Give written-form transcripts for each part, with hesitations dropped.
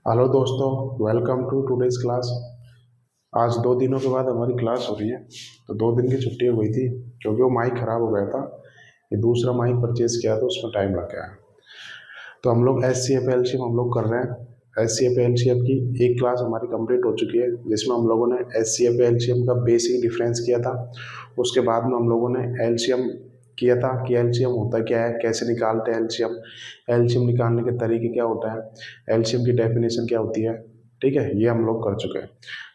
Hello दोस्तों, welcome to today's class. आज 2 दिनों के बाद हमारी क्लास हो रही है। तो 2 दिन की छुट्टी हो गई थी क्योंकि वो माइक ख़राब हो गया था। ये दूसरा माइक परचेज़ किया तो उसमें टाइम लग गया। तो हम लोग S C F L C हम लोग कर रहे हैं। S C F L C की एक क्लास हमारी कंप्लीट हो चुकी है, जिसमें हम लोगों ने S C F L C का बेसिक डिफरेंस किया था। उसके बाद में हम लोगों ने एल सी एम किया था कि एल सी एम होता क्या है, कैसे निकालते हैं L C M, L C M निकालने के तरीके क्या होता है, एल सी एम की डेफिनेशन क्या होती है। ठीक है, ये हम लोग कर चुके हैं।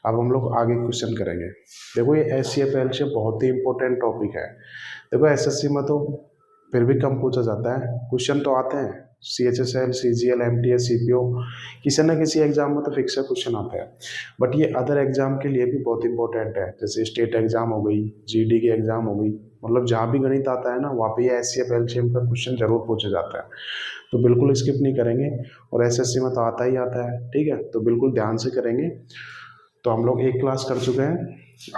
अब हम लोग आगे क्वेश्चन करेंगे। देखो, ये S C F L C बहुत ही इंपॉर्टेंट टॉपिक है। देखो, एस एस सी में तो फिर भी कम पूछा जाता है, क्वेश्चन तो आते हैं। C H S L, C G L, M T S, C P O, किसी न किसी एग्जाम में तो फिक्स क्वेश्चन आते हैं। बट ये अदर एग्जाम के लिए भी बहुत इंपॉर्टेंट है, जैसे स्टेट एग्जाम हो गई, जी डी की एग्जाम हो गई। मतलब जहाँ भी गणित आता है ना, वहाँ पे S C F L C M का क्वेश्चन जरूर पूछा जाता है। तो बिल्कुल स्किप नहीं करेंगे। और एस एस सी में तो आता ही आता है, ठीक है, तो बिल्कुल ध्यान से करेंगे। तो हम लोग एक क्लास कर चुके हैं।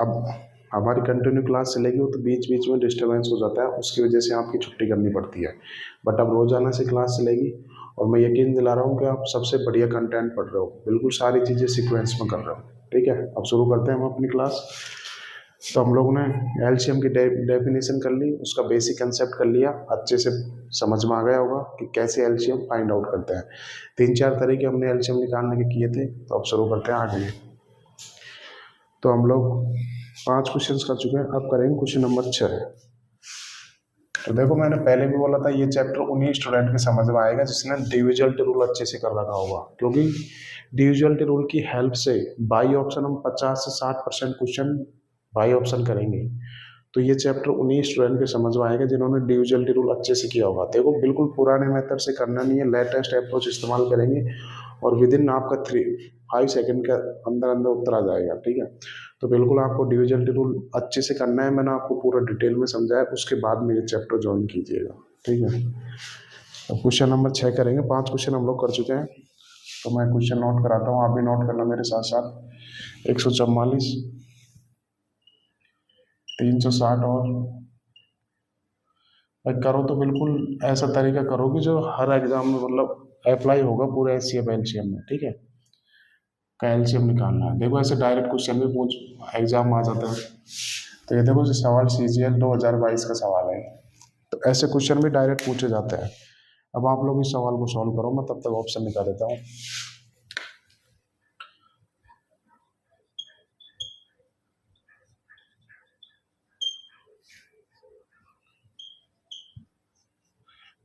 अब हमारी कंटिन्यू क्लास चलेगी, तो बीच बीच में डिस्टर्बेंस हो जाता है, उसकी वजह से आपकी छुट्टी करनी पड़ती है। बट अब रोजाना से क्लास चलेगी। और मैं यकीन दिला रहा हूँ कि आप सबसे बढ़िया कंटेंट पढ़ रहे हो, बिल्कुल सारी चीज़ें सीक्वेंस में कर रहे हो। ठीक है, अब शुरू करते हैं हम अपनी क्लास। तो हम लोगों ने एलसीएम की डेफिनेशन कर ली, उसका बेसिक कंसेप्ट कर लिया, अच्छे से समझ में आ गया होगा कि कैसे एलसीएम फाइंड आउट करते हैं। 3-4 तरीके हमने एलसीएम निकालने के किए थे। तो अब शुरू करते हैं आगे। तो हम लोग 5 क्वेश्चंस कर चुके हैं, अब करेंगे क्वेश्चन नंबर 6। तो देखो, मैंने पहले भी बोला था, ये चैप्टर उन्हीं स्टूडेंट के समझ में आएगा जिसने डिविजलिटी रूल अच्छे से कर रखा होगा, क्योंकि डिविजलिटी रूल की हेल्प से बाई ऑप्शन हम 50 से 60% क्वेश्चन बाई ऑप्शन करेंगे। तो ये चैप्टर उन्हीं स्टूडेंट के समझ में आएगा जिन्होंने डिविजलिटी रूल अच्छे से किया होगा। देखो, बिल्कुल पुराने मेथड से करना नहीं है, लेटेस्ट अप्रोच इस्तेमाल करेंगे और विद इन आपका 5 सेकंड के अंदर अंदर उत्तर आ जाएगा। ठीक है, तो बिल्कुल आपको डिविजलिटी रूल अच्छे से करना है, मैंने आपको पूरा डिटेल में समझाया, उसके बाद में ये चैप्टर ज्वाइन कीजिएगा। ठीक है, अब क्वेश्चन नंबर 6 करेंगे। 5 क्वेश्चन हम लोग कर चुके हैं। तो मैं क्वेश्चन नोट कराता हूँ, आप भी नोट करना मेरे साथ साथ। 144, 360 और भाई करो तो बिल्कुल ऐसा तरीका करो कि जो हर एग्जाम में मतलब अप्लाई होगा पूरे S C F L C M में। ठीक है, का एलसीएम निकालना है। देखो, ऐसे डायरेक्ट क्वेश्चन भी पूछ एग्जाम में आ जाता है। तो ये देखो, ये सवाल सीजीएल 2022 का सवाल है। तो ऐसे क्वेश्चन भी डायरेक्ट पूछे जाते हैं। अब आप लोग इस सवाल को सॉल्व करो, मैं तब तक ऑप्शन निकाल देता हूँ।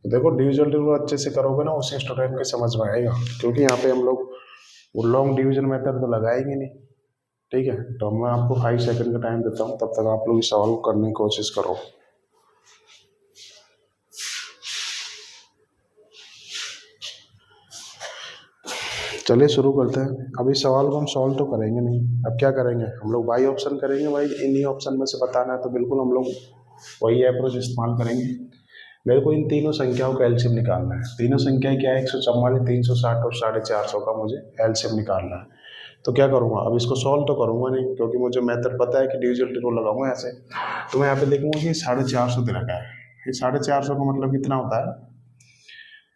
तो देखो, डिविजन रूल अच्छे से करोगे ना, उसी स्टूडेंट के समझ में आएगा, क्योंकि यहाँ पे हम लोग वो लॉन्ग डिवीजन मेथड तो लगाएंगे नहीं। ठीक है, तो मैं आपको 5 सेकंड का टाइम देता हूँ, तब तक आप लोग इस सवाल को करने की कोशिश करो। चलिए शुरू करते हैं। अब इस सवाल को हम सॉल्व तो करेंगे नहीं, अब क्या करेंगे, हम लोग बाई ऑप्शन करेंगे। भाई, इन्हीं ऑप्शन में से बताना है, तो बिल्कुल हम लोग वही अप्रोच इस्तेमाल करेंगे। मेरे को इन तीनों संख्याओं का एलसीएम निकालना है। तीनों संख्याएं क्या है, 144, 360 और 450 का मुझे एलसीएम निकालना है। तो क्या करूंगा, अब इसको सॉल्व तो करूंगा नहीं, क्योंकि मुझे मेथड पता है कि डिविजन रूल लगाऊंगा ऐसे। तो मैं यहाँ पे देखूंगा कि 450 दे रखा है। ये 450 का मतलब कितना होता है,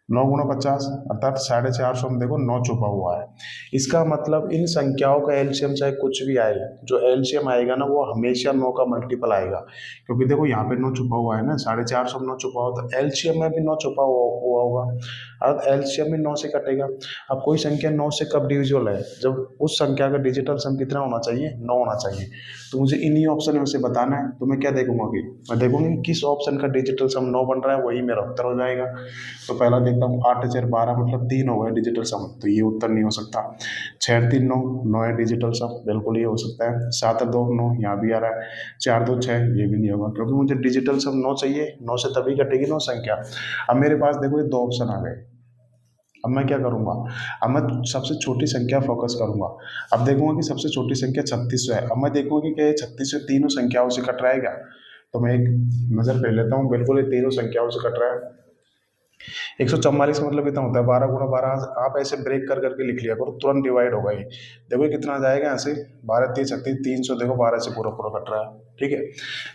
9 × 50, अर्थात 450 में देखो 9 छुपा हुआ है। इसका मतलब इन संख्याओं का एलसीएम चाहे कुछ भी आए, जो एलसीएम आएगा ना, वो हमेशा 9 का मल्टीपल आएगा। क्योंकि देखो, यहाँ पे 9 छुपा हुआ है ना, 450 में 9 छुपा हुआ, तो एलसीएम में भी 9 छुपा हुआ होगा। अब एलसीएम में 9 से कटेगा। अब कोई संख्या 9 से कब डिविजिबल है, जब उस संख्या का डिजिटल सम कितना होना चाहिए, 9 होना चाहिए। तो मुझे इन्हीं ऑप्शन में से बताना है। तो मैं क्या देखूंगा कि मैं देखूंगी किस ऑप्शन का डिजिटल सम 9 बन रहा है, वही मेरा उत्तर हो जाएगा। तो पहला देखता हूँ, 8×4 = 12, मतलब 3 हो गए डिजिटल सम, तो ये उत्तर नहीं हो सकता। 6×3 = 9, 9 है डिजिटल सम, बिल्कुल ये हो सकता है। 7×2 = 9, यहाँ भी आ रहा है। 4×2 = 6, ये भी नहीं होगा, क्योंकि मुझे डिजिटल सम 9 चाहिए। 9 से तभी कटेगी 9 संख्या। अब मेरे पास देखो, ये 2 ऑप्शन आ गए। अब मैं क्या करूंगा, अब मैं सबसे छोटी संख्या फोकस करूंगा। अब देखूंगा कि सबसे छोटी संख्या 3600 है। अब मैं देखूंगा कि क्या ये 3600 तीनों संख्याओं से कट रहा है क्या। तो मैं एक नजर फेर लेता हूँ, बिल्कुल ये तीनों संख्याओं से कट रहा है। 144 का मतलब कितना होता है, 12×12। आप ऐसे ब्रेक कर करके लिख लिया करो, तुरंत डिवाइड होगा ये। देखो ये कितना आ जाएगा यहाँ से, 12×3 = 36, 300 देखो 12 से पूरा पूरा कट रहा है। ठीक है,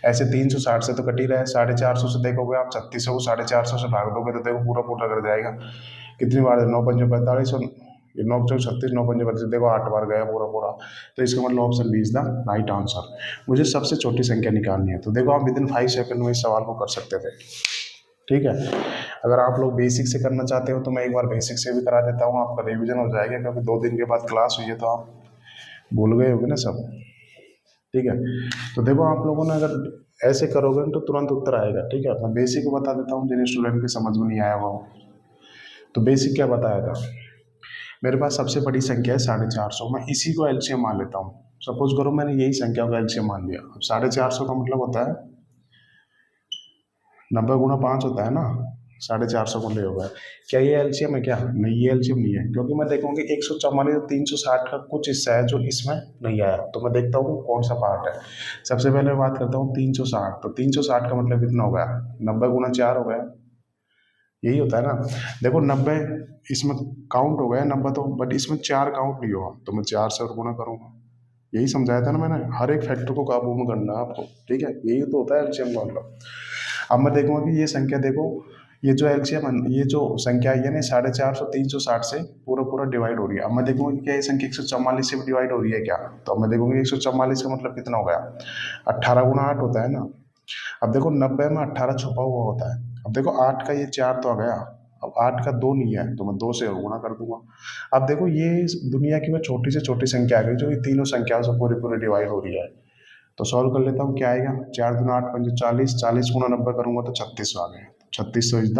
ऐसे 360 से तो कट ही रहा है। 450 से देखोगे आप, 3600 को 450 से भाग दोगे तो देखो पूरा पूरा कर जाएगा। कितनी बार है, 9×5 = 45, और ये 9 चौक 36, 9 पंजे 25, देखो 8 बार गया पूरा पूरा। तो इसका मतलब option B is the right answer. मुझे सबसे छोटी संख्या निकालनी है, तो देखो आप विदिन 5 सेकंड में इस सवाल को कर सकते थे। ठीक है, अगर आप लोग बेसिक से करना चाहते हो तो मैं एक बार बेसिक से भी करा देता हूँ, आपका रिविजन हो जाएगा, क्योंकि 2 दिन के बाद क्लास हुई है तो आप भूल गए होगे ना सब। ठीक है, तो देखो आप लोगों ने अगर ऐसे करोगे तो तुरंत उत्तर आएगा। ठीक है, मैं बेसिक को बता देता हूँ जिन स्टूडेंट के समझ में नहीं आया हुआ हो। तो बेसिक क्या बताया था, मेरे पास सबसे बड़ी संख्या है 450, मैं इसी को एलसीएम मान लेता हूँ। सपोज करो मैंने यही संख्या को एलसीएम मान लिया। अब 450 का मतलब होता है 90 गुणा 5 होता है ना, 450 को ले होगा। क्या ये एलसीएम है क्या? नहीं, ये एलसीएम नहीं है, क्योंकि मैं देखूंगी 144 और 360 का कुछ हिस्सा है जो इसमें नहीं आया। तो मैं देखता हूँ कौन सा पार्ट है। सबसे पहले मैं बात करता हूँ 360, तो 360 का मतलब कितना हो गया? 90 गुणा 4 हो गया, यही होता है ना। देखो 90 इसमें काउंट हो गया 90, तो बट इसमें 4 काउंट नहीं होगा, तो मैं 4 से और गुणा करूँगा। यही समझाया था ना मैंने, हर एक फैक्टर को काबू में करना है आपको। ठीक है, यही तो होता है एलसीएम का मतलब। अब मैं देखूंगा कि ये संख्या, देखो ये जो एलसीएम, ये जो संख्या है ना 450 360 से पूरा पूरा डिवाइड हो रही है। अब मैं देखूंगा कि क्या ये संख्या 144 से भी डिवाइड हो रही है क्या? तो अब मैं देखूंगा 144 का मतलब कितना हो गया? 18 गुणा 8 होता है ना। अब देखो 90 में 18 छुपा हुआ होता है। अब देखो 8 का ये 4 तो आ गया, अब 8 का 2 नहीं है, तो मैं 2 से और गुणा कर दूंगा। अब देखो ये इस दुनिया की में छोटी से छोटी संख्या आ गई जो ये तीनों संख्याओं से पूरी पूरी डिवाइड हो रही है। तो सॉल्व कर लेता हूँ, क्या आएगा? 4 दूना 8 पंजे 40, 40 गुणा 90 करूंगा तो 3600 आ गया। 3600 इज द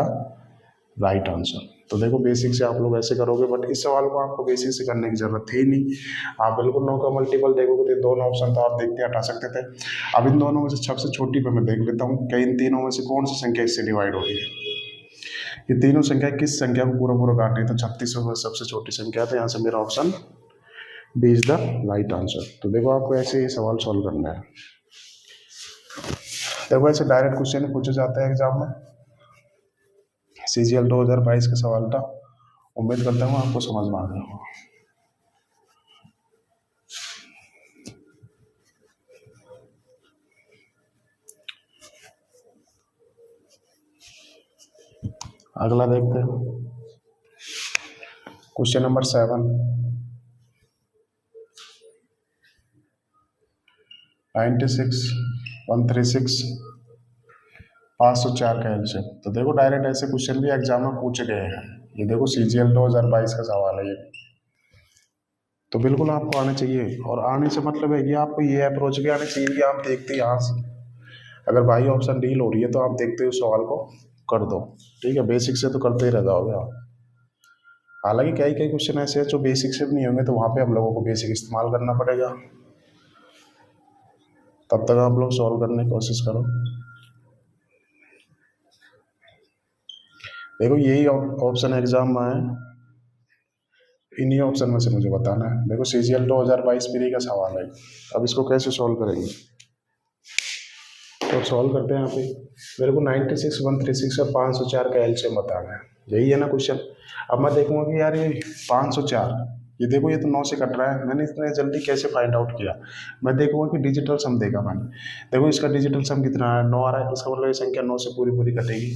राइट आंसर। तो देखो बेसिक से आप लोग ऐसे करोगे, बट इस सवाल को आपको बेसिक से करने की जरूरत थी नहीं। आप बिल्कुल 9 का मल्टीपल देखोगे तो दोनों ऑप्शन तो आप देखते हटा सकते थे। अब इन दोनों में से सबसे छोटी पे मैं देख लेता हूँ कि इन तीनों में से कौन सी संख्या इससे डिवाइड हो रही है। ये तीनों संख्या किस संख्या को पूरा पूरा काट रही है? तो 3600 में सबसे छोटी संख्या, तो यहाँ से मेरा option B is the right answer. तो देखो आपको ऐसे ही सवाल सॉल्व करना है। देखो ऐसे डायरेक्ट क्वेश्चन पूछे जाते हैं एग्जाम में। CGL 2022 का सवाल था, उम्मीद करता हूँ आपको समझ में आ गया होगा। अगला देखते हैं, क्वेश्चन नंबर 7, 96, 136, 504 का एलसीएम। तो देखो डायरेक्ट ऐसे क्वेश्चन भी एग्जाम में पूछे गए हैं। ये देखो CGL 2022 का सवाल है ये, तो बिल्कुल आपको आना चाहिए। और आने से मतलब है कि आपको ये अप्रोच भी आना चाहिए कि आप देखते यहाँ से, अगर बाई ऑप्शन डील हो रही है तो आप देखते हो सवाल को कर दो। ठीक है, बेसिक से तो करते ही रह जाओगे आप। हालांकि कई कई क्वेश्चन ऐसे हैं जो बेसिक से भी नहीं होंगे, तो वहाँ पे हम लोगों को बेसिक इस्तेमाल करना पड़ेगा। तब तक आप लोग सॉल्व करने की कोशिश करो। देखो यही ऑप्शन एग्जाम में है, इन्हीं ऑप्शन में से मुझे बताना है। देखो CGL 2022 पीरी का सवाल है, अब इसको कैसे सॉल्व करेंगे? तो सॉल्व करते हैं यहाँ पे। मेरे को 96, 136 और 504 का एलसीएम बताना है, यही है ना क्वेश्चन। अब मैं देखूंगा कि यार ये 504, ये देखो ये तो 9 से कट रहा है, मैंने इतने जल्दी कैसे फाइंड आउट किया? मैं देखूंगा कि डिजिटल सम देगा मैंने। देखो इसका डिजिटल सम कितना है? 9 आ रहा है, इसका मतलब ये संख्या 9 से पूरी पूरी कटेगी।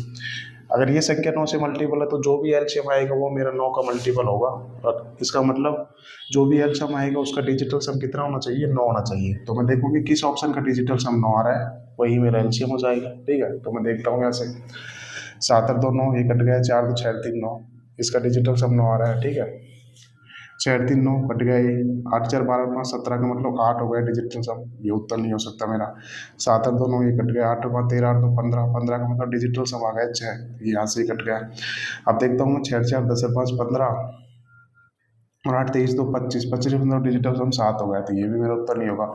अगर ये संख्या 9 से मल्टीपल है तो जो भी एलसीएम आएगा वो मेरा 9 का मल्टीपल होगा, और इसका मतलब जो भी एलसीएम आएगा उसका डिजिटल सम कितना होना चाहिए? 9 होना चाहिए। तो मैं देखूंगी किस ऑप्शन का डिजिटल सम 9 आ रहा है, वही मेरा एलसीएम हो जाएगा। ठीक है, तो मैं देखता हूँ यहाँ से 7 और 2 9, ये कट गया, 4 2 6 3 9, इसका डिजिटल सम 9 आ रहा है। ठीक है, 6 3 9 कट गया, ये 8 4 12 5 17 का मतलब 8 हो गया डिजिटल सम, ये उत्तर नहीं हो सकता मेरा। 7 और 2 9, ये कट गया, 8 5 13 8 2 15, 15 का मतलब डिजिटल सम आ गया 6, ये यहाँ से ही कट गया। अब देखता हूँ मैं 6 4 10 5 15 और 8 23 2 25, 25 मतलब डिजिटल सम 7 हो गया, तो ये भी मेरा उत्तर नहीं होगा।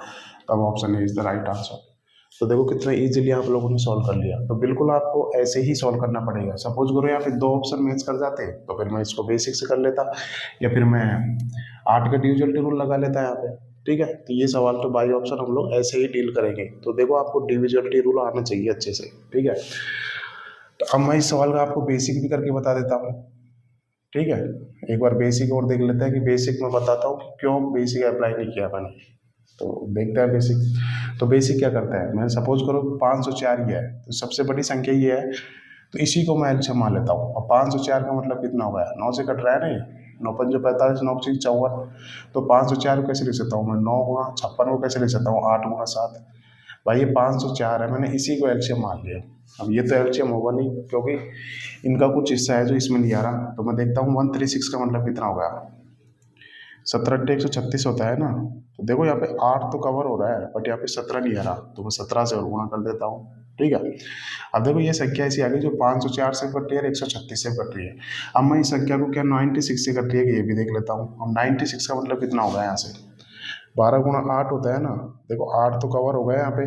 तब option is the right answer. तो देखो कितना इजीली आप लोगों ने सॉल्व कर लिया। तो बिल्कुल आपको ऐसे ही सॉल्व करना पड़ेगा। सपोज करो यहाँ पे 2 ऑप्शन मैच कर जाते तो फिर मैं इसको बेसिक से कर लेता, या फिर मैं 8 का डिविजल रूल लगा लेता यहाँ पे। ठीक है, तो ये सवाल तो बाई ऑप्शन हम लोग ऐसे ही डील करेंगे। तो देखो आपको डिविजिबिलिटी रूल आना चाहिए अच्छे से। ठीक है, तो अब मैं इस सवाल का आपको बेसिक भी करके बता देता हूँ। ठीक है, एक बार बेसिक और देख लेते हैं कि बेसिक में बताता हूँ कि क्यों बेसिक अप्लाई नहीं किया मैंने। तो देखते हैं बेसिक। तो बेसिक क्या करता है, मैं सपोज करो 504 ही है, तो सबसे बड़ी संख्या ये है, तो इसी को मैं एलसीएम मान लेता हूँ। अब 504 का मतलब कितना हो गया? 9 से कट रहा है नहीं, 9 पंजे 45, 9 6 54। तो 504 को कैसे लिख सकता हूँ मैं, 9 गुणा 56 को कैसे लिख सकता हूँ, 8 गुणा 7। भाई ये 504 है, मैंने इसी को एलसीएम मान लिया। अब ये तो एलसीएम होगा नहीं क्योंकि इनका कुछ हिस्सा है जो इसमें नहीं आ रहा। तो मैं देखता हूँ 136 का मतलब कितना होगा, 17×8 = 136 होता है ना। तो देखो यहाँ पे 8 तो कवर हो रहा है बट यहाँ पे 17 नहीं आ रहा, तो मैं 17 से और गुणा कर देता हूँ। ठीक है, अब देखो ये संख्या ऐसी आ गई जो 504 से कट रही है और 136 से कट रही है। अब मैं इस संख्या को क्या 96 से कट रही है कि ये भी देख लेता हूँ। अब 96 का मतलब कितना होगा, यहाँ से 12 गुणा 8 होता है ना। देखो 8 तो कवर हो गया यहाँ पे,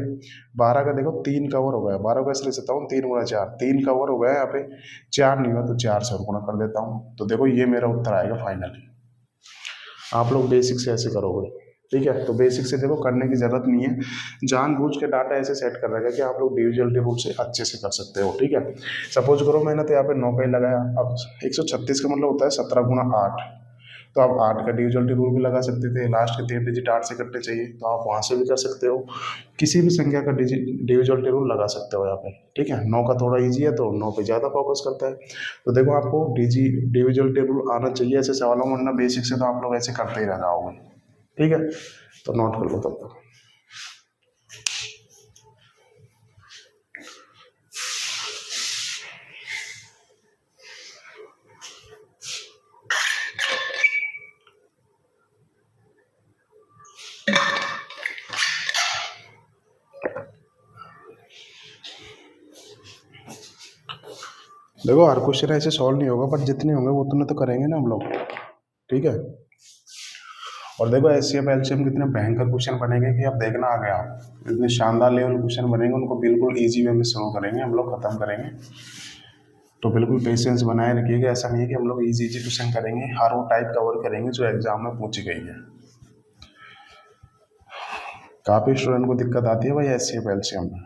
12 का देखो 3 कवर हो गया, 12 को ऐसे लिख सकता हूँ 3 गुणा 4, 3 कवर हो गया यहाँ पे, 4 नहीं हुआ तो 4 से और गुणा कर देता हूँ। तो देखो ये मेरा उत्तर आएगा फाइनली। आप लोग बेसिक से ऐसे करोगे, ठीक है। तो बेसिक से देखो करने की जरूरत नहीं है, जानबूझ के डाटा ऐसे सेट कर रखा है कि आप लोग डिविजन रूल से अच्छे से कर सकते हो। ठीक है, सपोज करो मैंने तो यहाँ पे 9 का ही लगाया। अब 136 का मतलब होता है 17 गुणा 8, तो आप 8 का डिविजन रूल भी लगा सकते थे, लास्ट के 3 डिजिट 8 से कटने चाहिए, तो आप वहाँ से भी कर सकते हो। किसी भी संख्या का डिविजन रूल लगा सकते हो यहाँ पे। ठीक है, 9 का थोड़ा ईजी है तो 9 पे ज़्यादा फोकस करता है। तो देखो आपको डिविजन रूल आना चाहिए ऐसे सवालों में, वरना बेसिक से तो आप लोग ऐसे करते ही रह जाओगे। ठीक है, तो नोट कर लो तब तक। देखो हर क्वेश्चन ऐसे सॉल्व नहीं होगा, बट जितने होंगे वो उतने तो करेंगे ना हम लोग। ठीक है, और देखो एचसीएफ एलसीएम कितने भयंकर क्वेश्चन बनेंगे कि अब देखना आ गया, इतने शानदार लेवल क्वेश्चन बनेंगे, उनको बिल्कुल इजी वे में शुरू करेंगे हम लोग, खत्म करेंगे। तो बिल्कुल पेशेंस बनाए रखिएगा, ऐसा नहीं है कि हम लोग इजी इजी क्वेश्चन करेंगे, हर वो टाइप कवर करेंगे जो एग्जाम में पूछी गई है। काफ़ी स्टूडेंट को दिक्कत आती है भाई एचसीएफ एलसीएम में,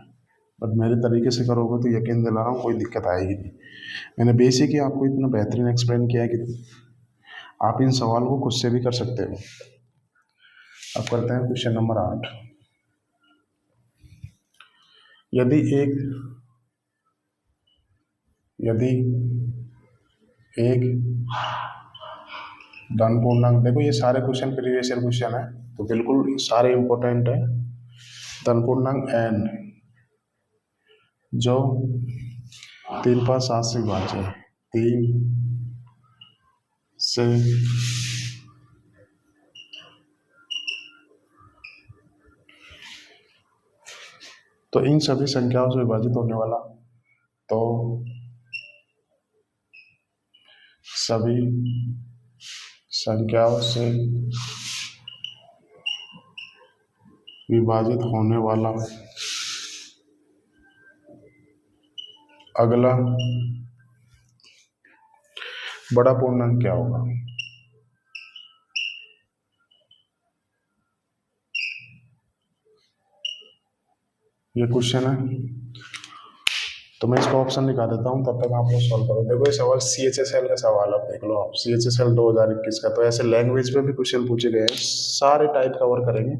बट मेरे तरीके से करोगे तो यकीन दिला रहा हूँ कोई दिक्कत आएगी नहीं। मैंने बेसिक ही आपको इतना बेहतरीन एक्सप्लेन किया है कि आप इन सवाल को खुद से भी कर सकते हो। अब करते हैं क्वेश्चन नंबर 8। यदि एक धन पूर्णांक, देखो ये सारे क्वेश्चन प्रीवियस ईयर क्वेश्चन है तो बिल्कुल सारे इंपॉर्टेंट है। धन पूर्णांक n जो 3, 5, 7 से विभाज्य है, 3 से तो इन सभी संख्याओं से विभाजित होने वाला, तो सभी संख्याओं से विभाजित होने वाला अगला बड़ा पूर्णांक क्या होगा। ये क्वेश्चन है, तो मैं इसका ऑप्शन निकाल देता हूँ, तब तक आप लोग सॉल्व करो। देखो ये सवाल CHSL का सवाल, आप देख लो आप, CHSL 2021 का। तो ऐसे लैंग्वेज में भी क्वेश्चन पूछे गए हैं, सारे टाइप कवर करेंगे,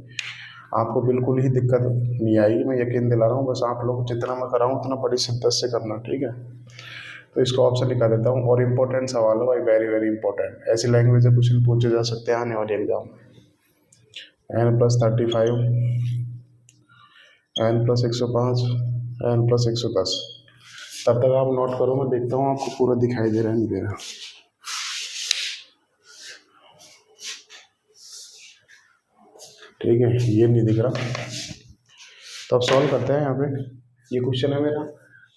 आपको बिल्कुल ही दिक्कत नहीं आएगी, मैं यकीन दिला रहा हूँ। बस आप लोग जितना मैं कराऊँ उतना बड़ी शिद्दत से करना, ठीक है। तो इसका ऑप्शन निकाल देता हूँ, और इम्पोर्टेंट सवाल है भाई, वेरी वेरी इंपॉर्टेंट। ऐसी लैंग्वेज में क्वेश्चन पूछे जा सकते हैं आने वाले एग्जाम में। n+35, n+105, n+110। तब तक आप नोट करो, मैं देखता हूँ आपको पूरा दिखाई दे रहा है नहीं दे रहा। ठीक है, ये नहीं दिख रहा, तो अब सॉल्व करते हैं। यहाँ पे ये क्वेश्चन है मेरा,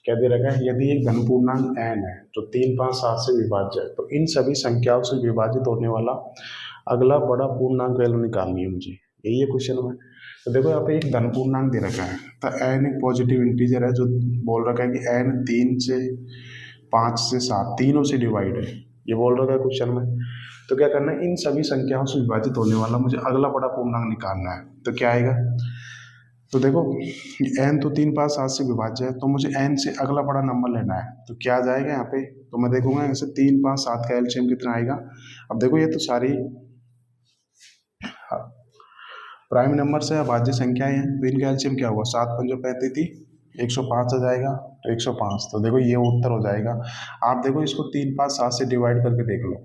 क्या दे रखा है, यदि एक धन पूर्णांक n है जो 3, 5, 7 से विभाज्य है, तो इन सभी संख्याओं से विभाजित होने वाला अगला बड़ा पूर्णांक वैल्यू निकालनी है मुझे, यही है क्वेश्चन में। तो देखो यहाँ पे एक धन पूर्णांक दे रखा है, तो n एक पॉजिटिव इंटीजर है जो बोल रखा है कि n 3 से 5 से 7 तीनों से डिवाइड है, ये बोल रखा है क्वेश्चन में। तो क्या करना है, इन सभी संख्याओं से विभाजित होने वाला मुझे अगला बड़ा पूर्णांक निकालना है। तो क्या आएगा, तो देखो n तो 3, 5, 7 से विभाज्य है, तो मुझे n से अगला बड़ा नंबर लेना है। तो क्या आ जाएगा यहाँ पे, तो मैं देखूंगा यहाँ से 3, 5, 7 का एलसीएम कितना आएगा। अब देखो ये तो सारी प्राइम नंबर से अभाज्य संख्याएं हैं, तो इनका एलसीएम क्या होगा, 7 पंजों 35, 105 आ जाएगा, तो 105। तो देखो ये उत्तर हो जाएगा। आप देखो इसको 3, 5, 7 से डिवाइड करके देख लो,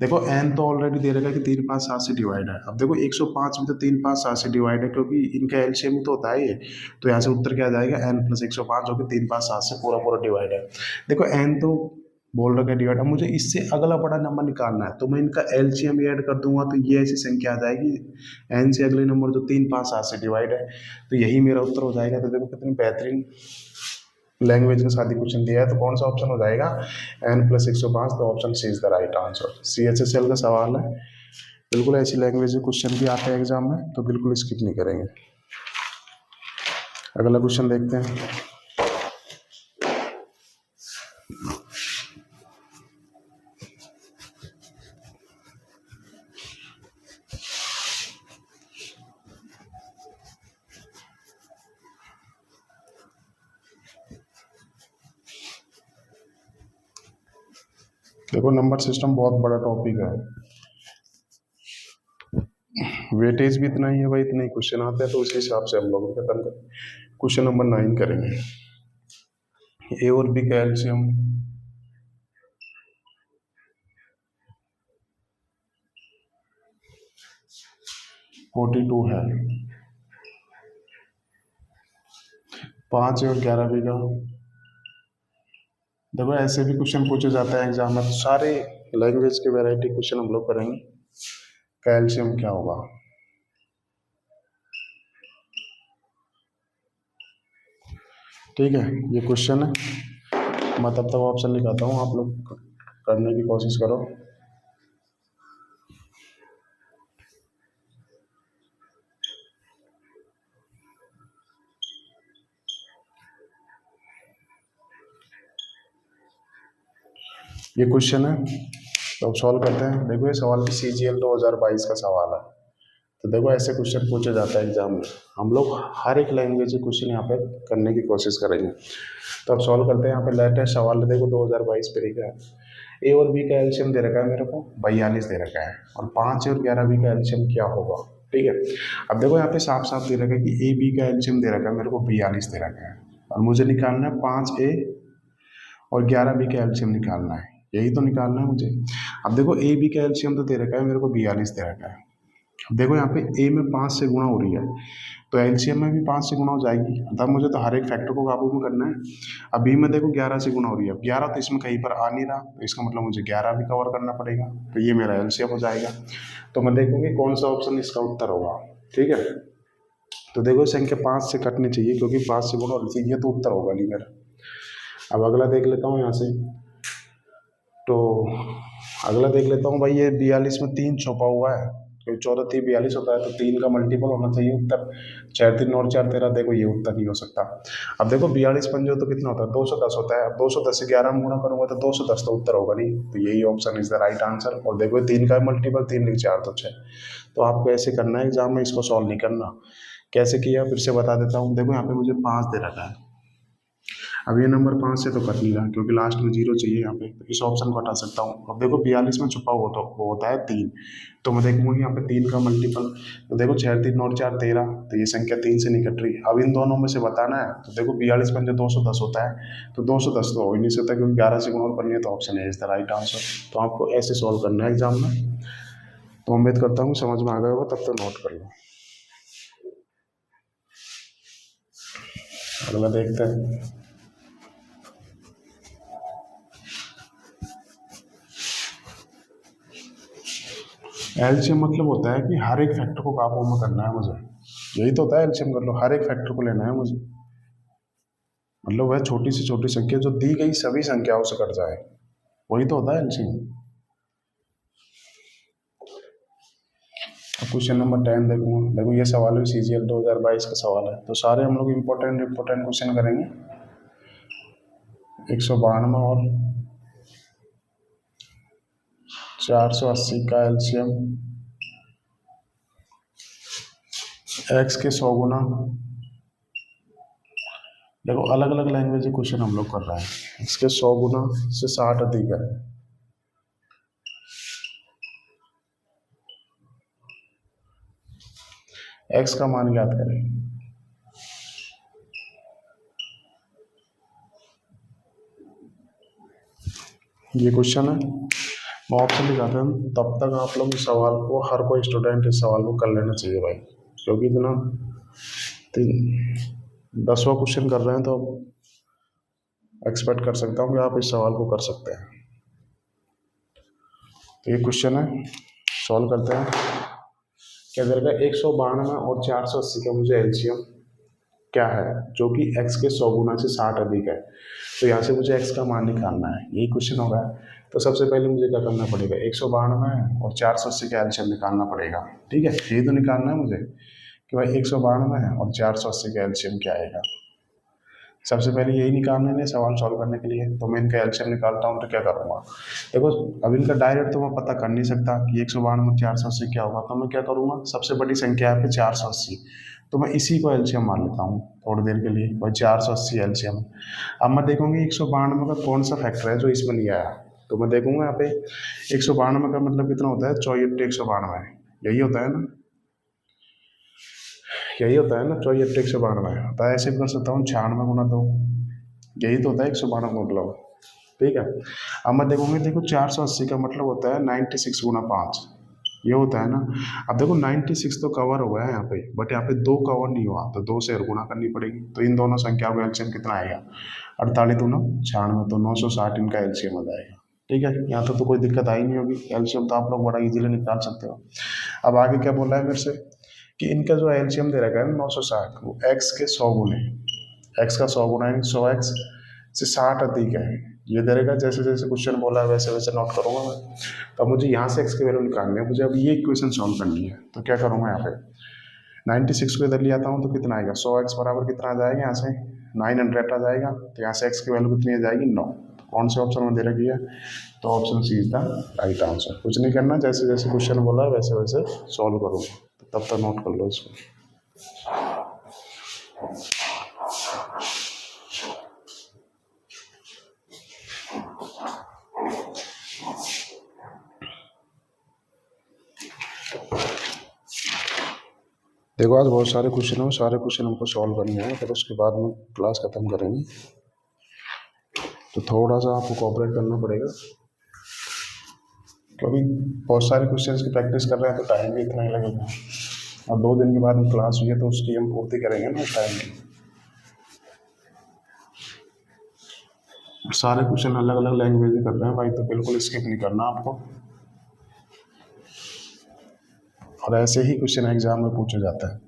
देखो n तो ऑलरेडी दे रखा है कि 3 5 7 से डिवाइड है। अब देखो 105 में तो 3 5 7 से डिवाइड है, क्योंकि इनका एलसीएम ही तो होता है ये। तो यहाँ से उत्तर क्या आ जाएगा, n प्लस 105 जो कि 3 5 7 से पूरा पूरा डिवाइड है। देखो n तो बोल रखा है डिवाइड, अब मुझे इससे अगला बड़ा नंबर निकालना है, तो मैं इनका एलसीएम ऐड कर दूंगा तो ये ऐसी संख्या आ जाएगी n से अगले नंबर जो 3 5 7 से डिवाइड है। तो यही मेरा उत्तर हो जाएगा। तो देखो कितनी बेहतरीन लैंग्वेज के साथ ही क्वेश्चन दिया है। तो कौन सा ऑप्शन हो जाएगा, n प्लस 105। तो option C is the right answer. CHSL का सवाल है, बिल्कुल ऐसी लैंग्वेज के क्वेश्चन भी आते हैं एग्जाम में, तो बिल्कुल स्किप नहीं करेंगे। अगला क्वेश्चन देखते हैं। देखो नंबर सिस्टम बहुत बड़ा टॉपिक है, वेटेज भी इतना ही है भाई, इतने ही क्वेश्चन आते हैं, तो उसी हिसाब से हम लोग खत्म कर। क्वेश्चन नंबर 9 करेंगे। ए और बी का एलसीएम 42 है। 5 और 11 बी का, देखो ऐसे भी क्वेश्चन पूछे जाते हैं एग्जाम में, तो सारे लैंग्वेज के वैरायटी क्वेश्चन हम लोग करेंगे। कैल्शियम क्या होगा, ठीक है, ये क्वेश्चन है। मैं तब तक ऑप्शन लिखाता हूँ, आप लोग करने की कोशिश करो। ये क्वेश्चन है, तो अब सॉल्व करते हैं। देखो ये सवाल भी CGL 2022 का सवाल है। तो देखो ऐसे क्वेश्चन पूछे जाता है एग्जाम में, हम लोग हर एक लैंग्वेज के क्वेश्चन यहाँ पे करने की कोशिश करेंगे। तो अब सॉल्व करते हैं। यहाँ पे लेटेस्ट सवाल है, देखो 2022 पे का है। ए और बी का एलसीएम दे रखा है मेरे को 42 दे रखा है, और 5 और 11 बी का एलसीएम क्या होगा, ठीक है। अब देखो यहाँ पे साफ साफ दे रखा है कि ए बी का एलसीएम दे रखा है मेरे को 42 दे रखा है, और मुझे निकालना है 5A और 11 बी का एलसीएम निकालना है, यही तो निकालना है मुझे। अब देखो ए बी का एलसीएम तो दे रखा है मेरे को 42 दे रखा है। अब देखो यहाँ पे ए में 5 से गुणा हो रही है, तो एलसीएम में भी 5 से गुणा हो जाएगी। तब मुझे तो हर एक फैक्टर को काबू में करना है। अब बी में देखो 11 से गुणा हो रही है, अब 11 तो इसमें कहीं पर आ नहीं रहा, तो इसका मतलब मुझे 11 भी कवर करना पड़ेगा, तो ये मेरा एलसीएम हो जाएगा। तो मैं देखूंगी कौन सा ऑप्शन इसका उत्तर होगा, ठीक है। तो देखो संख्या 5 से कटनी चाहिए, क्योंकि 5 से गुणा हो रही थी, ये तो उत्तर होगा नहीं मेरा। अब अगला देख लेता हूँ यहाँ से, तो अगला देख लेता हूँ भाई। ये 42 में 3 छुपा हुआ है, क्योंकि 14 3 42 होता है, तो 3 का मल्टीपल होना चाहिए उत्तर। 4 3 और 4 13, देखो ये उत्तर नहीं हो सकता। अब देखो 42 पंजो तो कितना होता है, 210 होता है। अब 210 से 11 में गुणा करूंगा तो 210 तो उत्तर होगा नहीं, तो यही option is the right answer. और देखो 3 का मल्टीपल 3 नहीं 4 तो 6। तो आपको ऐसे करना है एग्जाम में, इसको सॉल्व नहीं करना। कैसे किया फिर से बता देता हूँ। देखो यहाँ पे मुझे 5 दे रखा है, अब ये नंबर 5 से तो कट नहीं रहा, क्योंकि लास्ट में 0 चाहिए यहाँ पे, तो इस ऑप्शन को हटा सकता हूँ। अब देखो 42 में छुपा हुआ तो वो होता है 3, तो मैं देखूंगा यहाँ पे 3 का मल्टीपल, तो देखो 4 3 और 4 13, तो ये संख्या 3 से नहीं कट रही। अब इन दोनों में से बताना है, तो देखो 42 पंजे 210 होता है, तो 210 तो हो ही नहीं सकता, क्योंकि 11 से गुणा करनी है, तो ऑप्शन है इज द राइट आंसर। तो आपको ऐसे सॉल्व करना है एग्जाम में। तो उम्मीद करता हूँ समझ में आ गया होगा, तब तक नोट कर लो। अगला देखते हैं। एलसीएम मतलब होता है कि हर एक फैक्टर को काबू में करना है मुझे, यही तो होता है एलसीएम कर लो, हर एक फैक्टर को लेना है मुझे। मतलब वह छोटी से छोटी संख्या जो दी गई सभी संख्याओं से कट जाए, वही तो होता है एलसीएम। अब क्वेश्चन नंबर 10 देखूंगा। देखो ये सवाल भी CGL 2022 का सवाल है, तो सारे हम लोग इम्पोर्टेंट क्वेश्चन करेंगे। 192 और 480 का एलसीएम, x के 100 गुना। देखो अलग अलग लैंग्वेज के क्वेश्चन हम लोग कर रहे हैं। x के 100 गुना से 60 अधिक है, x का मान ज्ञात करें। ये क्वेश्चन है, मैं ऑप्शन दिखाता हूँ, तब तक आप लोग इस सवाल को, हर कोई स्टूडेंट इस सवाल को कर लेना चाहिए भाई, क्योंकि इतना 10वां क्वेश्चन कर रहे हैं तो एक्सपेक्ट कर सकता हूँ कि आप इस सवाल को कर सकते हैं। तो ये क्वेश्चन है, सॉल्व करते हैं। क्या दे रखा है, 192 और 480 का मुझे एलसीएम क्या है जो कि x के 100 गुना से 60 अधिक है। तो यहाँ से मुझे x का मान निकालना है, यही क्वेश्चन होगा। तो सबसे पहले मुझे क्या करना पड़ेगा, 192 और 480 का एलसीएम निकालना पड़ेगा। ठीक है, यही तो निकालना है मुझे कि भाई 192 और 480 का एलसीएम क्या आएगा। सबसे पहले यही निकालना है सवाल सॉल्व करने के लिए। तो मैं इनका एलसीएम निकालता हूँ तो क्या करूँगा, देखो अब इनका डायरेक्ट तो मैं पता कर नहीं सकता कि 192 और 480 क्या होगा। तो मैं क्या करूँगा, सबसे बड़ी संख्या है 480, तो मैं इसी को एलसीएम मान लेता हूँ थोड़ी देर के लिए, भाई 480 एलसीएम। अब मैं देखूँगी 192 का कौन सा फैक्टर है जो इसमें नहीं आया। तो मैं देखूँगा यहाँ पे 192 का मतलब कितना होता है, 64 192, यही होता है ना, यही होता है ना, 64 192। तो ऐसे भी कर सकता हूँ 96 गुना 2, यही तो होता है 192 का मतलब। ठीक है, अब मैं देखूँगी, देखो 480 का मतलब होता है 96 गुना 5, ये होता है ना। अब देखो 96 तो कवर हो गया है यहाँ पे, बट यहाँ पे 2 कवर नहीं हुआ, तो 2 से और गुणा करनी पड़ेगी। तो इन दोनों संख्याओं का एलसीएम कितना आएगा, 48 दूना 96, तो 960 इनका एलसीएम आ जाएगा। ठीक है, यहाँ तो कोई दिक्कत आई नहीं होगी, एलसीएम तो आप लोग बड़ा इजीली निकाल सकते हो। अब आगे क्या बोला है मेरे से कि इनका जो एलसीएम दे रखा है 960, वो एक्स के 100 गुने, एक्स का 100 गुना यानी 100x से 60 अधिक है, ये दे रहेगा। जैसे जैसे क्वेश्चन बोला है वैसे वैसे नोट करूँगा मैं। तो मुझे यहाँ से x की वैल्यू निकालनी है, मुझे अब ये इक्वेशन सॉल्व करनी है। तो क्या करूँगा, यहाँ पे 96 को इधर ले आता हूँ तो कितना आएगा, 100x बराबर कितना आ जाएगा, यहाँ से 900 आ जाएगा। तो यहाँ से x की वैल्यू कितनी आ जाएगी, 9। कौन से ऑप्शन में दे रखी है, तो option C is the right answer. कुछ नहीं करना, जैसे जैसे क्वेश्चन बोला है वैसे वैसे सॉल्व करूँगा। तो तब तक नोट कर लो इसको। देखो आज बहुत सारे क्वेश्चन हैं, सारे क्वेश्चन हमको सॉल्व करने हैं, फिर उसके बाद में क्लास खत्म करेंगे। तो थोड़ा सा आपको कोऑपरेट करना पड़ेगा, क्योंकि बहुत सारे क्वेश्चन की प्रैक्टिस कर रहे हैं तो टाइम भी इतना ही लगेगा। और 2 दिन के बाद में क्लास हुई है तो उसकी हम पूर्ति करेंगे ना उस टाइम की। सारे क्वेश्चन अलग अलग लैंग्वेज में कर रहे हैं भाई, तो बिल्कुल स्किप नहीं करना आपको। और ऐसे ही क्वेश्चन एग्जाम में पूछा जाता है,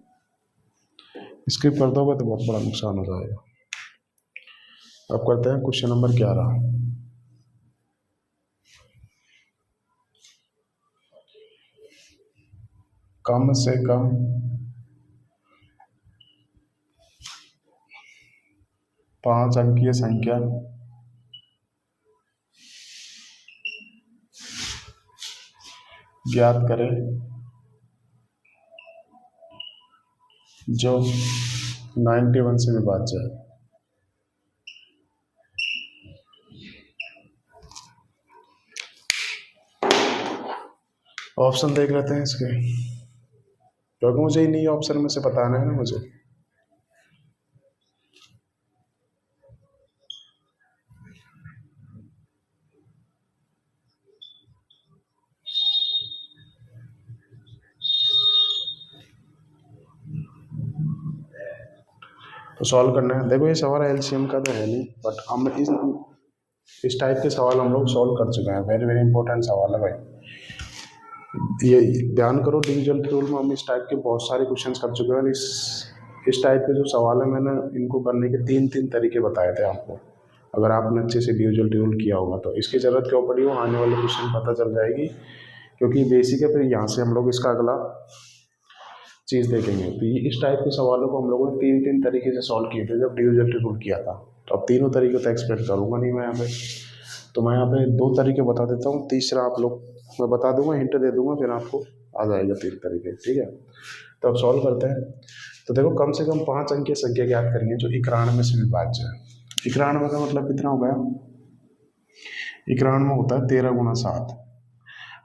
स्किप कर दोगे तो बहुत बड़ा नुकसान हो जाएगा। अब करते हैं क्वेश्चन नंबर 11। कम से कम 5 अंकीय संख्या ज्ञात करें जो 91 से विभाज्य है। ऑप्शन देख लेते हैं इसके, क्योंकि मुझे इन्हीं ऑप्शन में से बताना है ना मुझे। तो सॉल्व करना है। देखो ये सवाल एलसीएम का तो है नहीं, बट हम इस टाइप के सवाल हम लोग सॉल्व कर चुके हैं। वेरी वेरी इंपॉर्टेंट सवाल है भाई, ये ध्यान करो। डिविजन रूल में हम इस टाइप के बहुत सारे क्वेश्चंस कर चुके हैं। और इस टाइप के जो सवाल है, मैंने इनको करने के 3 तरीके बताए थे आपको। अगर आपने अच्छे से डिविजन रूल किया होगा तो इसकी ज़रूरत क्यों पड़ी, वो आने वाले क्वेश्चन पता चल जाएगी, क्योंकि बेसिक है। फिर यहाँ से हम लोग इसका अगला चीज़ देखेंगे। तो ये इस टाइप के सवालों को हम लोगों ने 3 तरीके से सॉल्व किए थे जब डिविजन रूल किया था। तो अब तीनों तरीके तो एक्सपेक्ट करूँगा नहीं मैं यहाँ पे, तो मैं यहाँ पे 2 तरीके बता देता हूँ, तीसरा आप लोग मैं बता दूंगा, हिंट दे दूंगा, फिर आपको आ जाएगा 3 तरीके। ठीक है, तो अब सॉल्व करते हैं। तो देखो कम से कम 5 अंकीय संख्या ज्ञात करनी है जो 91 से विभाज्य है। 91 का मतलब कितना हो गया, 91 होता है 13 गुना 7,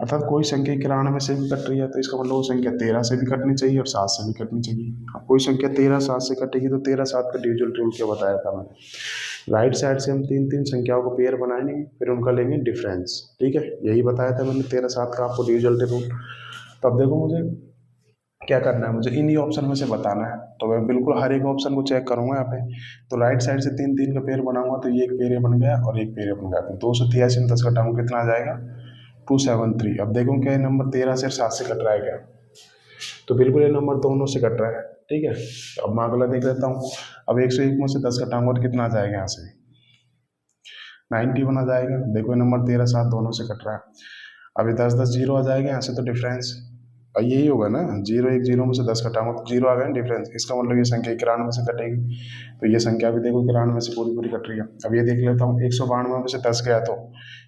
अर्थात कोई संख्या 91 से भी कट रही है तो इसका मतलब वो संख्या 13 से भी कटनी चाहिए और 7 से भी कटनी चाहिए। अब कोई संख्या 13 7 से कटेगी तो 13 7 का डिविजन रूल क्या बताया था मैंने, राइट साइड से हम तीन तीन संख्याओं को पेयर बनाएंगे, फिर उनका लेंगे डिफरेंस। ठीक है, यही बताया था मैंने 13/7 का आपको डिविजन रूल। तो अब देखो मुझे क्या करना है, मुझे इन्हीं ऑप्शन में से बताना है। तो मैं बिल्कुल हर एक ऑप्शन को चेक करूंगा यहाँ पे। तो राइट साइड से तीन तीन का पेयर बनाऊंगा, तो ये एक पेयर बन गया और एक पेयर बन गया। तो 283 में 10 घटाऊंगा कितना आ जाएगा, 273। अब देखो क्या ये नंबर 13 से 7 से कट रहा है क्या, तो बिल्कुल ये नंबर दोनों से कट रहा है। ठीक है, अब मैं अगला देख लेता हूँ। अब 101 में से 10 घटाऊंगा तो कितना आ जाएगा, यहाँ से 91 आ जाएगा। देखो ये नंबर 13/7 दोनों से कट रहा है। अभी 10 10 जीरो आ जाएगा यहाँ से, तो डिफरेंस और यही होगा ना, 0 1 0 में से 10 घटाऊंगा तो जीरो आ गया डिफरेंस। इसका मतलब ये संख्या 91 से कटेगी। तो ये संख्या भी देखो 91 से पूरी पूरी कट रही है। अब ये देख लेता हूँ, 192 में से 10 गया, तो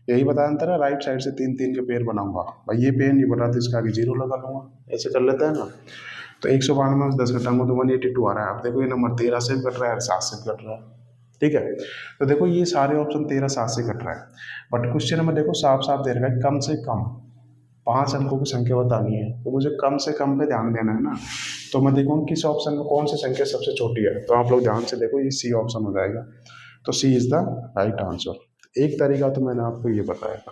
यही बता अंतर है, राइट साइड से तीन तीन के पेयर बनाऊंगा। भाई ये पेयर नहीं बना तो इसका आगे जीरो लगा लूंगा, ऐसे कर लेते हैं ना। तो 192 में से 10 घटाऊंगा तो 182 आ रहा है। अब देखो ये नंबर 13 से भी कट रहा है और 7 से भी कट रहा है। ठीक है, तो देखो ये सारे ऑप्शन 13/7 से कट रहा है। बट क्वेश्चन में देखो साफ साफ दे रखा है कम से कम 5 अंकों की संख्या बतानी है, तो मुझे कम से कम पे ध्यान देना है ना। तो मैं देखूंगा किस ऑप्शन में कौन सी संख्या सबसे छोटी है। तो आप लोग ध्यान से देखो, ये सी ऑप्शन हो जाएगा। तो सी इज द राइट आंसर। एक तरीका तो मैंने आपको ये बताया था।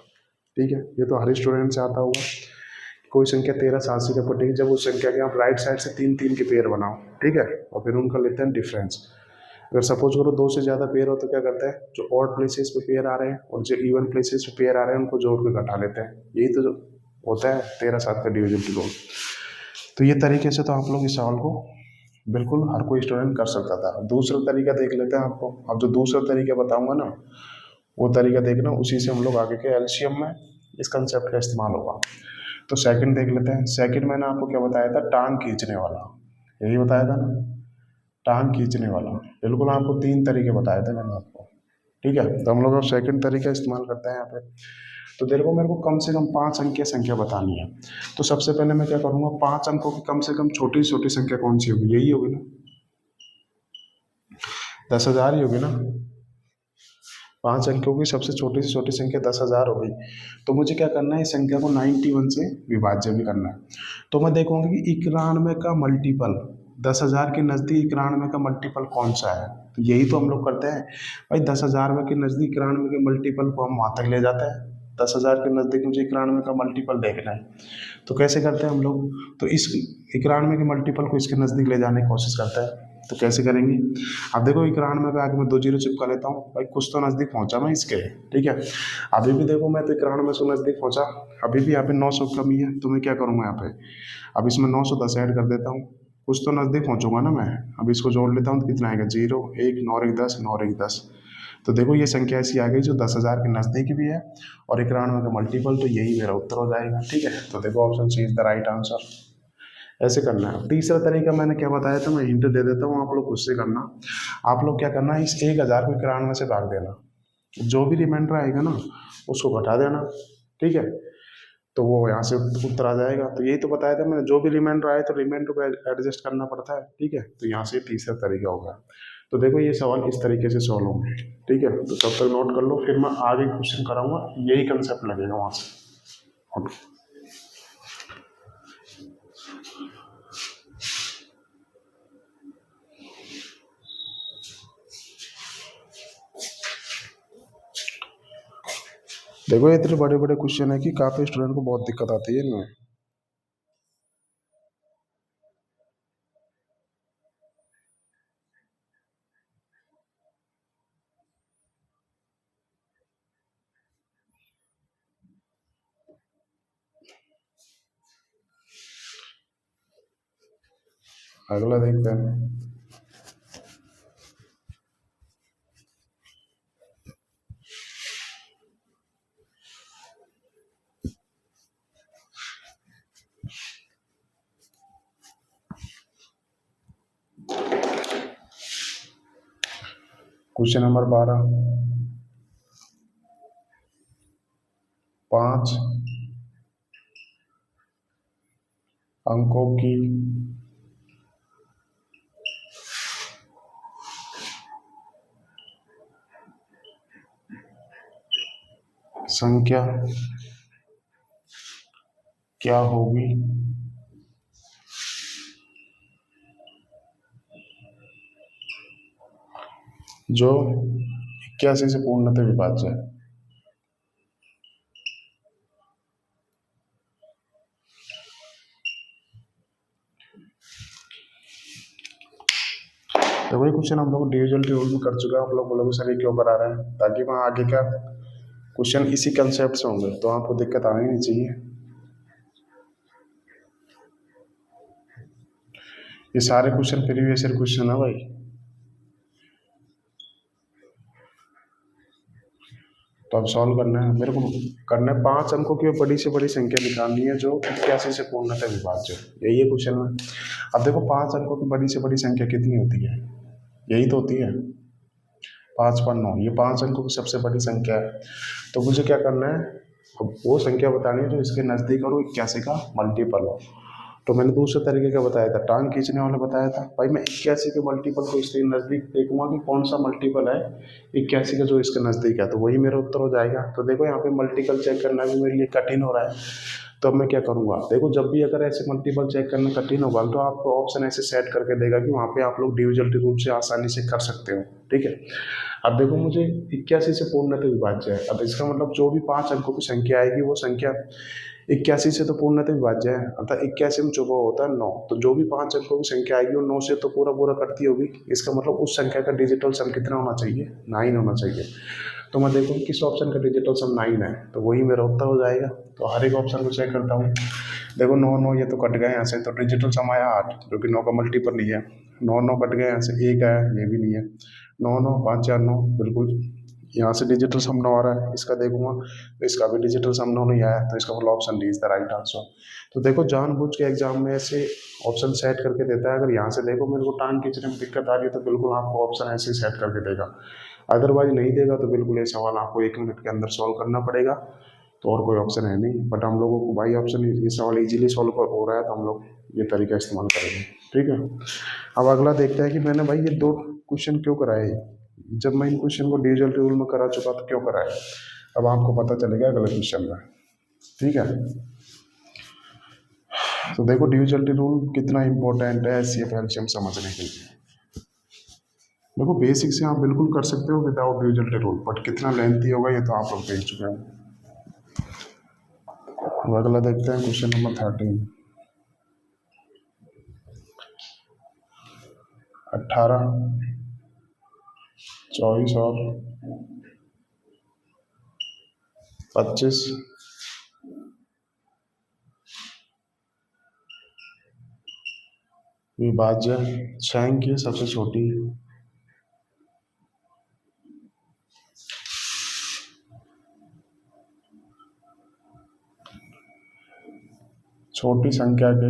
ठीक है, ये तो हर स्टूडेंट से आता होगा। कोई संख्या 13/7 से कटेगी जब उस संख्या के आप राइट साइड से तीन तीन के पेयर बनाओ। ठीक है, और फिर उनका लेते हैं डिफरेंस। अगर सपोज करो दो से ज़्यादा पेयर हो तो क्या करते हैं, जो ऑड प्लेसेस पे पेयर आ रहे हैं और जो इवन प्लेसेस पे पेयर आ रहे हैं उनको जोड़ के घटा लेते हैं। यही तो जो होता है 13/7 का डिवीजन रूल। तो ये तरीके से तो आप लोग इस सवाल को बिल्कुल हर कोई स्टूडेंट कर सकता था। दूसरा तरीका देख लेते हैं आपको। अब जो दूसरा तरीका बताऊंगा ना, वो तरीका देखना, उसी से हम लोग आगे के एलसीएम में इस कंसेप्ट का इस्तेमाल होगा। तो सेकंड देख लेते हैं। सेकंड मैंने आपको क्या बताया था, टांग खींचने वाला, यही बताया था ना, टांग खींचने वाला। बिल्कुल आपको तीन तरीके बताए थे मैंने आपको। ठीक है, तो हम लोग अब सेकंड तरीका इस्तेमाल करते हैं यहाँ पे। तो देखो मेरे को कम से कम 5 अंक की संख्या बतानी है। तो सबसे पहले मैं क्या करूँगा, 5 अंकों की कम से कम छोटी से छोटी संख्या कौन सी होगी, यही होगी ना, 10,000 ही होगी ना। 5 अंकों की सबसे छोटी से छोटी संख्या 10,000 हो गई। तो मुझे क्या करना है, इस संख्या को 91 से विभाज्य भी करना है। तो मैं देखूंगा कि 91 का मल्टीपल 10,000 के नज़दीक 91 का मल्टीपल कौन सा है। तो यही तो हम लोग करते हैं भाई, 10,000 में के नज़दीक 91 के मल्टीपल को हम वहाँ तक ले जाते हैं। 10,000 के नज़दीक मुझे 91 का मल्टीपल देखना है, तो कैसे करते हैं हम लोग, तो इस 91 के मल्टीपल को इसके नज़दीक ले जाने की कोशिश करते हैं। तो कैसे करेंगे, अब देखो 91 पे आगे मैं 2 जीरो चिपका लेता हूँ, भाई कुछ तो नज़दीक पहुँचा मैं इसके। ठीक है, अभी भी देखो मैं तो 91 से नज़दीक पहुँचा, अभी भी यहाँ पे 900 कमी है। तो मैं क्या करूँगा यहाँ पे, अब इसमें 910 ऐड कर देता हूँ, कुछ तो नज़दीक पहुँचूंगा ना मैं। अब इसको जोड़ लेता हूँ तो कितना आएगा, 0 1 9 1 10 9 1 10। तो देखो ये संख्या ऐसी आ गई जो 10,000 के नज़दीक भी है और 91 का मल्टीपल, तो यही मेरा उत्तर हो जाएगा। ठीक है, तो देखो option C is the right answer. ऐसे करना है। तीसरा तरीका मैंने क्या बताया था, मैं हिंट दे देता हूँ, आप लोग खुद से करना। आप लोग क्या करना है, इस 1,000 को 91 से भाग देना, जो भी रिमाइंडर आएगा ना उसको घटा देना। ठीक है, तो वो यहाँ से उत्तर आ जाएगा। तो यही तो बताया था मैंने, जो भी रिमाइंडर आए तो रिमाइंडर को एडजस्ट करना पड़ता है। ठीक है, तो यहाँ से तीसरा तरीका होगा। तो देखो ये सवाल इस तरीके से सॉल्व होंगे। ठीक है, तो तब तक नोट कर लो, फिर मैं आगे क्वेश्चन कराऊंगा, यही कंसेप्ट लगेगा वहाँ से। देखो इतने बड़े बड़े क्वेश्चन है कि काफ़ी स्टूडेंट को बहुत दिक्कत आती है इनमें। अगला देखते हैं। क्वेश्चन नंबर 12, 5 अंकों की संख्या क्या होगी जो 81 से पूर्णतः विभाज्य है। तो वही क्वेश्चन हम लोग डिविजन रूल में कर चुके हैं। आप लोग बोलोगे सर ये क्यों करा रहे हैं, ताकि वहाँ आगे का क्वेश्चन इसी कंसेप्ट से होंगे, तो आपको दिक्कत आनी नहीं चाहिए। ये सारे क्वेश्चन प्रीवियस ईयर क्वेश्चन है भाई। तो अब सॉल्व करना है मेरे को, करना है 5 अंकों की बड़ी से बड़ी संख्या निकालनी है जो 81 से पूर्णतः विभाज्य है। यही है क्वेश्चन में। अब देखो 5 अंकों की बड़ी से बड़ी संख्या कितनी होती है, यही तो होती है 5 पर 9। ये 5 अंकों की सबसे बड़ी संख्या है। तो मुझे क्या करना है, अब वो संख्या बतानी है जो इसके नज़दीक और 81 का मल्टीपल हो। तो मैंने दूसरे तरीके का बताया था, टांग खींचने वाला बताया था भाई। मैं 81 के मल्टीपल को इसके नज़दीक देखूंगा कि कौन सा मल्टीपल है 81 का जो इसके नज़दीक है, तो वही मेरा उत्तर हो जाएगा। तो देखो यहाँ पे मल्टीपल चेक करना भी मेरे लिए कठिन हो रहा है, तो अब मैं क्या करूँगा, देखो जब भी अगर ऐसे मल्टीपल चेक करना कठिन होगा तो आपको ऑप्शन ऐसे सेट करके देगा कि वहाँ पे आप लोग डिविजन रूल से आसानी से कर सकते हो, ठीक है। अब देखो मुझे 81 से पूर्णतः विभाज्य है। अब इसका मतलब जो भी 5 अंकों की संख्या आएगी वो संख्या 81 से तो पूर्णतः विभाज्य है, अर्थात 81 में चौका होता है 9। तो जो भी 5 अंकों की संख्या आएगी वो 9 से तो पूरा पूरा कटती होगी। इसका मतलब उस संख्या का डिजिटल सम कितना होना चाहिए, 9 होना चाहिए। तो मैं देखूँ किस ऑप्शन का डिजिटल सम 9 है, तो वही मेरा उत्तर हो जाएगा। तो हर एक ऑप्शन को चेक करता हूँ। देखो 9 9 ये तो कट गए यहाँ से, तो डिजिटल सम आया 8, जो कि 9 का मल्टीपल नहीं है। 9 9 कट गए यहाँ से, 1 आया, ये भी नहीं है। 9 9 5 4 9, बिल्कुल यहाँ से डिजिटल सम 9 आ रहा है। इसका देखूंगा तो इसका भी डिजिटल सम 9 नहीं आया, तो इसका मतलब option D is the right answer. तो देखो जानबूझ के एग्जाम में ऐसे ऑप्शन सेट करके देता है। अगर यहाँ से देखो मेरे को टांग खींचने में दिक्कत आ रही है तो बिल्कुल आपको ऑप्शन ऐसे सेट करके देगा। अदरवाइज नहीं देगा तो बिल्कुल ये सवाल आपको 1 मिनट के अंदर सॉल्व करना पड़ेगा। तो और कोई ऑप्शन है नहीं, बट हम लोगों को भाई ऑप्शन ये सवाल इजीली सॉल्व हो रहा है, तो हम लोग ये तरीका इस्तेमाल करेंगे, ठीक है। अब अगला देखते हैं कि मैंने भाई ये 2 क्वेश्चन क्यों कराए। जब मैं इन क्वेश्चन को डिविजन रूल में करा चुका तो क्यों कराए, अब आपको पता चलेगा अगले क्वेश्चन में, ठीक है। तो देखो डिविजन रूल कितना इंपॉर्टेंट है एचसीएफ एलसीएम समझने के लिए। देखो बेसिक से आप बिल्कुल कर सकते हो विदाउट डिविजन रूल, बट कितना लेंथी होगा ये तो आप लोग देख चुके हैं। अब अगला देखते हैं क्वेश्चन नंबर 13। 18, 24 और 25 विभाज्य 6 अंक की सबसे छोटी संख्या के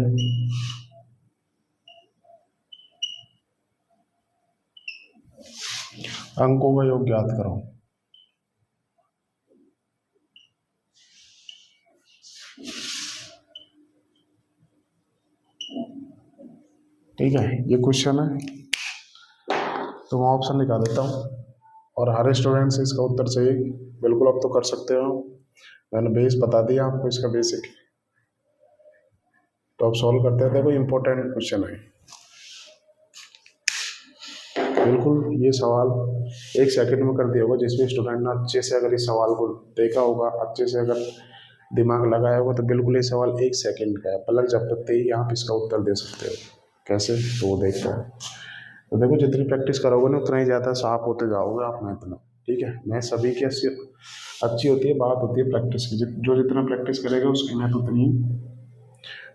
अंकों का योग ज्ञात करो। ठीक है, ये क्वेश्चन है, तो मैं ऑप्शन निकाल देता हूँ और हर स्टूडेंट से इसका उत्तर चाहिए। बिल्कुल अब तो कर सकते हो, मैंने बेस बता दिया आपको इसका बेसिक। तो अब सॉल्व करते हैं। देखो इंपॉर्टेंट क्वेश्चन है बिल्कुल। ये सवाल 1 सेकंड में कर दिया होगा, जिसमें स्टूडेंट ने अच्छे से अगर इस सवाल को देखा होगा, अच्छे से अगर दिमाग लगाया होगा, तो बिल्कुल ये सवाल 1 सेकंड का है। पलक झपकते ही आप इसका उत्तर दे सकते हो। कैसे, तो वो देखते हैं। तो देखो जितनी प्रैक्टिस करोगे ना उतना ही ज़्यादा साफ होते जाओगे आप मैथ में, ठीक है। मैं सभी की अच्छी होती है, बात होती है प्रैक्टिस की। जो जितना प्रैक्टिस करेगा उसकी मैथ उतनी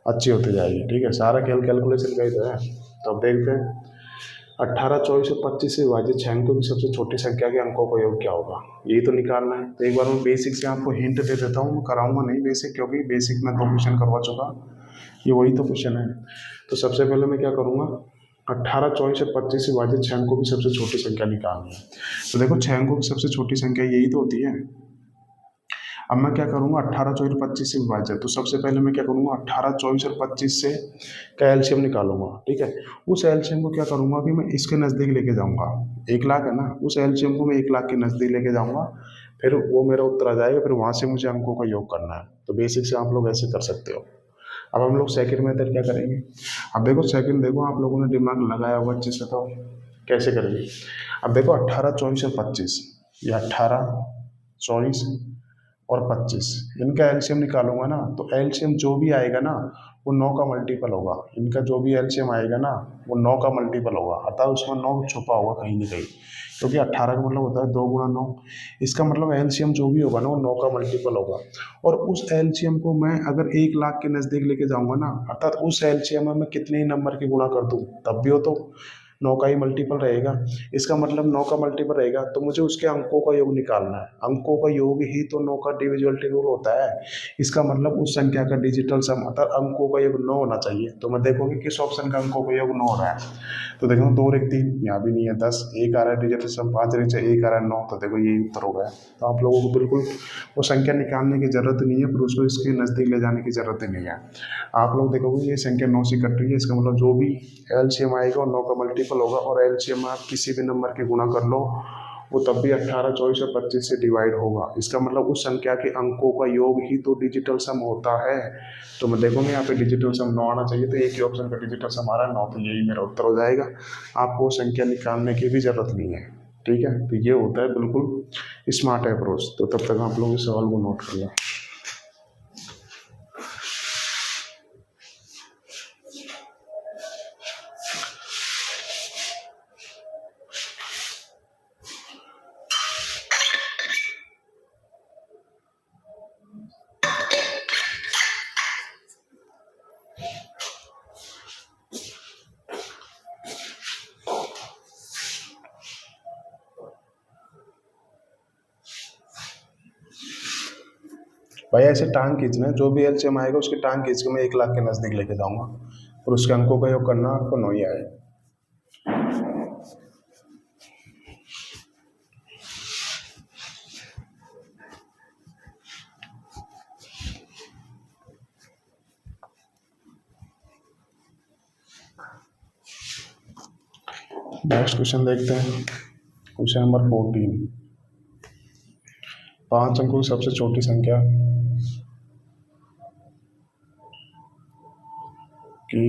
अच्छी होती जाएगी, ठीक है। सारा कैलकुलेशन का ही तो है। तो अब देखते हैं 18, 24 और 25 से विभाजित 6 अंकों की सबसे छोटी संख्या के अंकों का योग क्या होगा, यही तो निकालना है। तो एक बार मैं बेसिक से आपको हिंट दे देता हूँ। मैं कराऊंगा नहीं बेसिक, क्योंकि बेसिक में 2 क्वेश्चन करवा चुका, ये वही तो क्वेश्चन है। तो सबसे पहले मैं क्या करूँगा, 18, 24 और 25 से विभाजित 6 अंकों की सबसे छोटी संख्या निकालनी है। तो देखो 6 अंकों की सबसे छोटी संख्या यही तो होती है। अब मैं क्या करूँगा, 18, 24 और 25 से विभाजित, तो सबसे पहले मैं क्या करूँगा, 18, 24 और 25 से का एलसीएम निकालूंगा, ठीक है। उस एलसीएम को क्या करूँगा कि मैं इसके नज़दीक लेके जाऊँगा। 1 लाख है ना, उस एलसीएम को मैं 1 लाख के नज़दीक लेके जाऊँगा, फिर वो मेरा उत्तर आ जाएगा। फिर वहाँ से मुझे अंकों का योग करना है। तो बेसिक से आप लोग ऐसे कर सकते हो। अब हम लोग सेकंड मेथड क्या करेंगे। अब देखो सेकंड, देखो आप लोगों ने दिमाग लगाया होगा अच्छे से, तो कैसे करेंगे। अब देखो 18, 24 और 25, ये 18, 24 और 25, इनका एलसीएम निकालूंगा ना, तो एलसीएम जो भी आएगा ना वो 9 का मल्टीपल होगा। इनका जो भी एलसीएम आएगा ना वो 9 का मल्टीपल होगा, अर्थात उसमें 9 छुपा होगा कहीं ना कहीं, क्योंकि 18 का मतलब होता है 2 गुना 9। इसका मतलब एलसीएम जो भी होगा ना वो 9 का मल्टीपल होगा। और उस एलसीएम को मैं अगर 1 लाख के नज़दीक लेके जाऊंगा ना, अर्थात उस एलसीएम में मैं कितने ही नंबर की गुणा कर दूं तब भी हो तो 9 का ही मल्टीपल रहेगा। इसका मतलब 9 का मल्टीपल रहेगा, तो मुझे उसके अंकों का योग निकालना है। अंकों का योग ही तो 9 का डिविजिबिलिटी रूल होता है। इसका मतलब उस संख्या का डिजिटल सम अर्थात अंकों का योग 9 होना चाहिए। तो मैं देखूंगी किस ऑप्शन का अंकों का योग 9 हो रहा है। तो देखो 2 और 1 3, यहाँ भी नहीं है 10, एक आ रहा है डिजिटल सम 5 और 1 आ रहा है 9, तो देखो ये उत्तर हो गया। तो आप लोगों को बिल्कुल वो संख्या निकालने की जरूरत नहीं है, फिर उसको इसके नज़दीक ले जाने की जरूरत ही नहीं है। आप लोग देखोगे ये संख्या 9 से कट रही है, इसका मतलब जो भी एलसीएम आएगा और 9 का मल्टीपल होगा, और एलसीएम आप किसी भी नंबर के गुणा कर लो वो तब भी 18, 24 और 25 से डिवाइड होगा। इसका मतलब उस संख्या के अंकों का योग ही तो डिजिटल सम होता है। तो मैं देखूंगा यहाँ पे डिजिटल सम 9 आना चाहिए, तो एक ही ऑप्शन का डिजिटल सम आ रहा है 9, तो यही मेरा उत्तर हो जाएगा। आपको संख्या निकालने की भी जरूरत नहीं है। ठीक है, तो ये होता है बिल्कुल स्मार्ट अप्रोच। तो तब तक आप लोग इस सवाल को नोट कर लें। भाई ऐसे टांग खींचना है, जो भी एलसीएम आएगा उसकी टांग खींच के मैं 1 लाख के नज़दीक लेके जाऊंगा, और उसके अंकों का योग करना, आपको 9 ही आए। नेक्स्ट क्वेश्चन देखते हैं, क्वेश्चन नंबर 14। 5 अंकों की सबसे छोटी संख्या की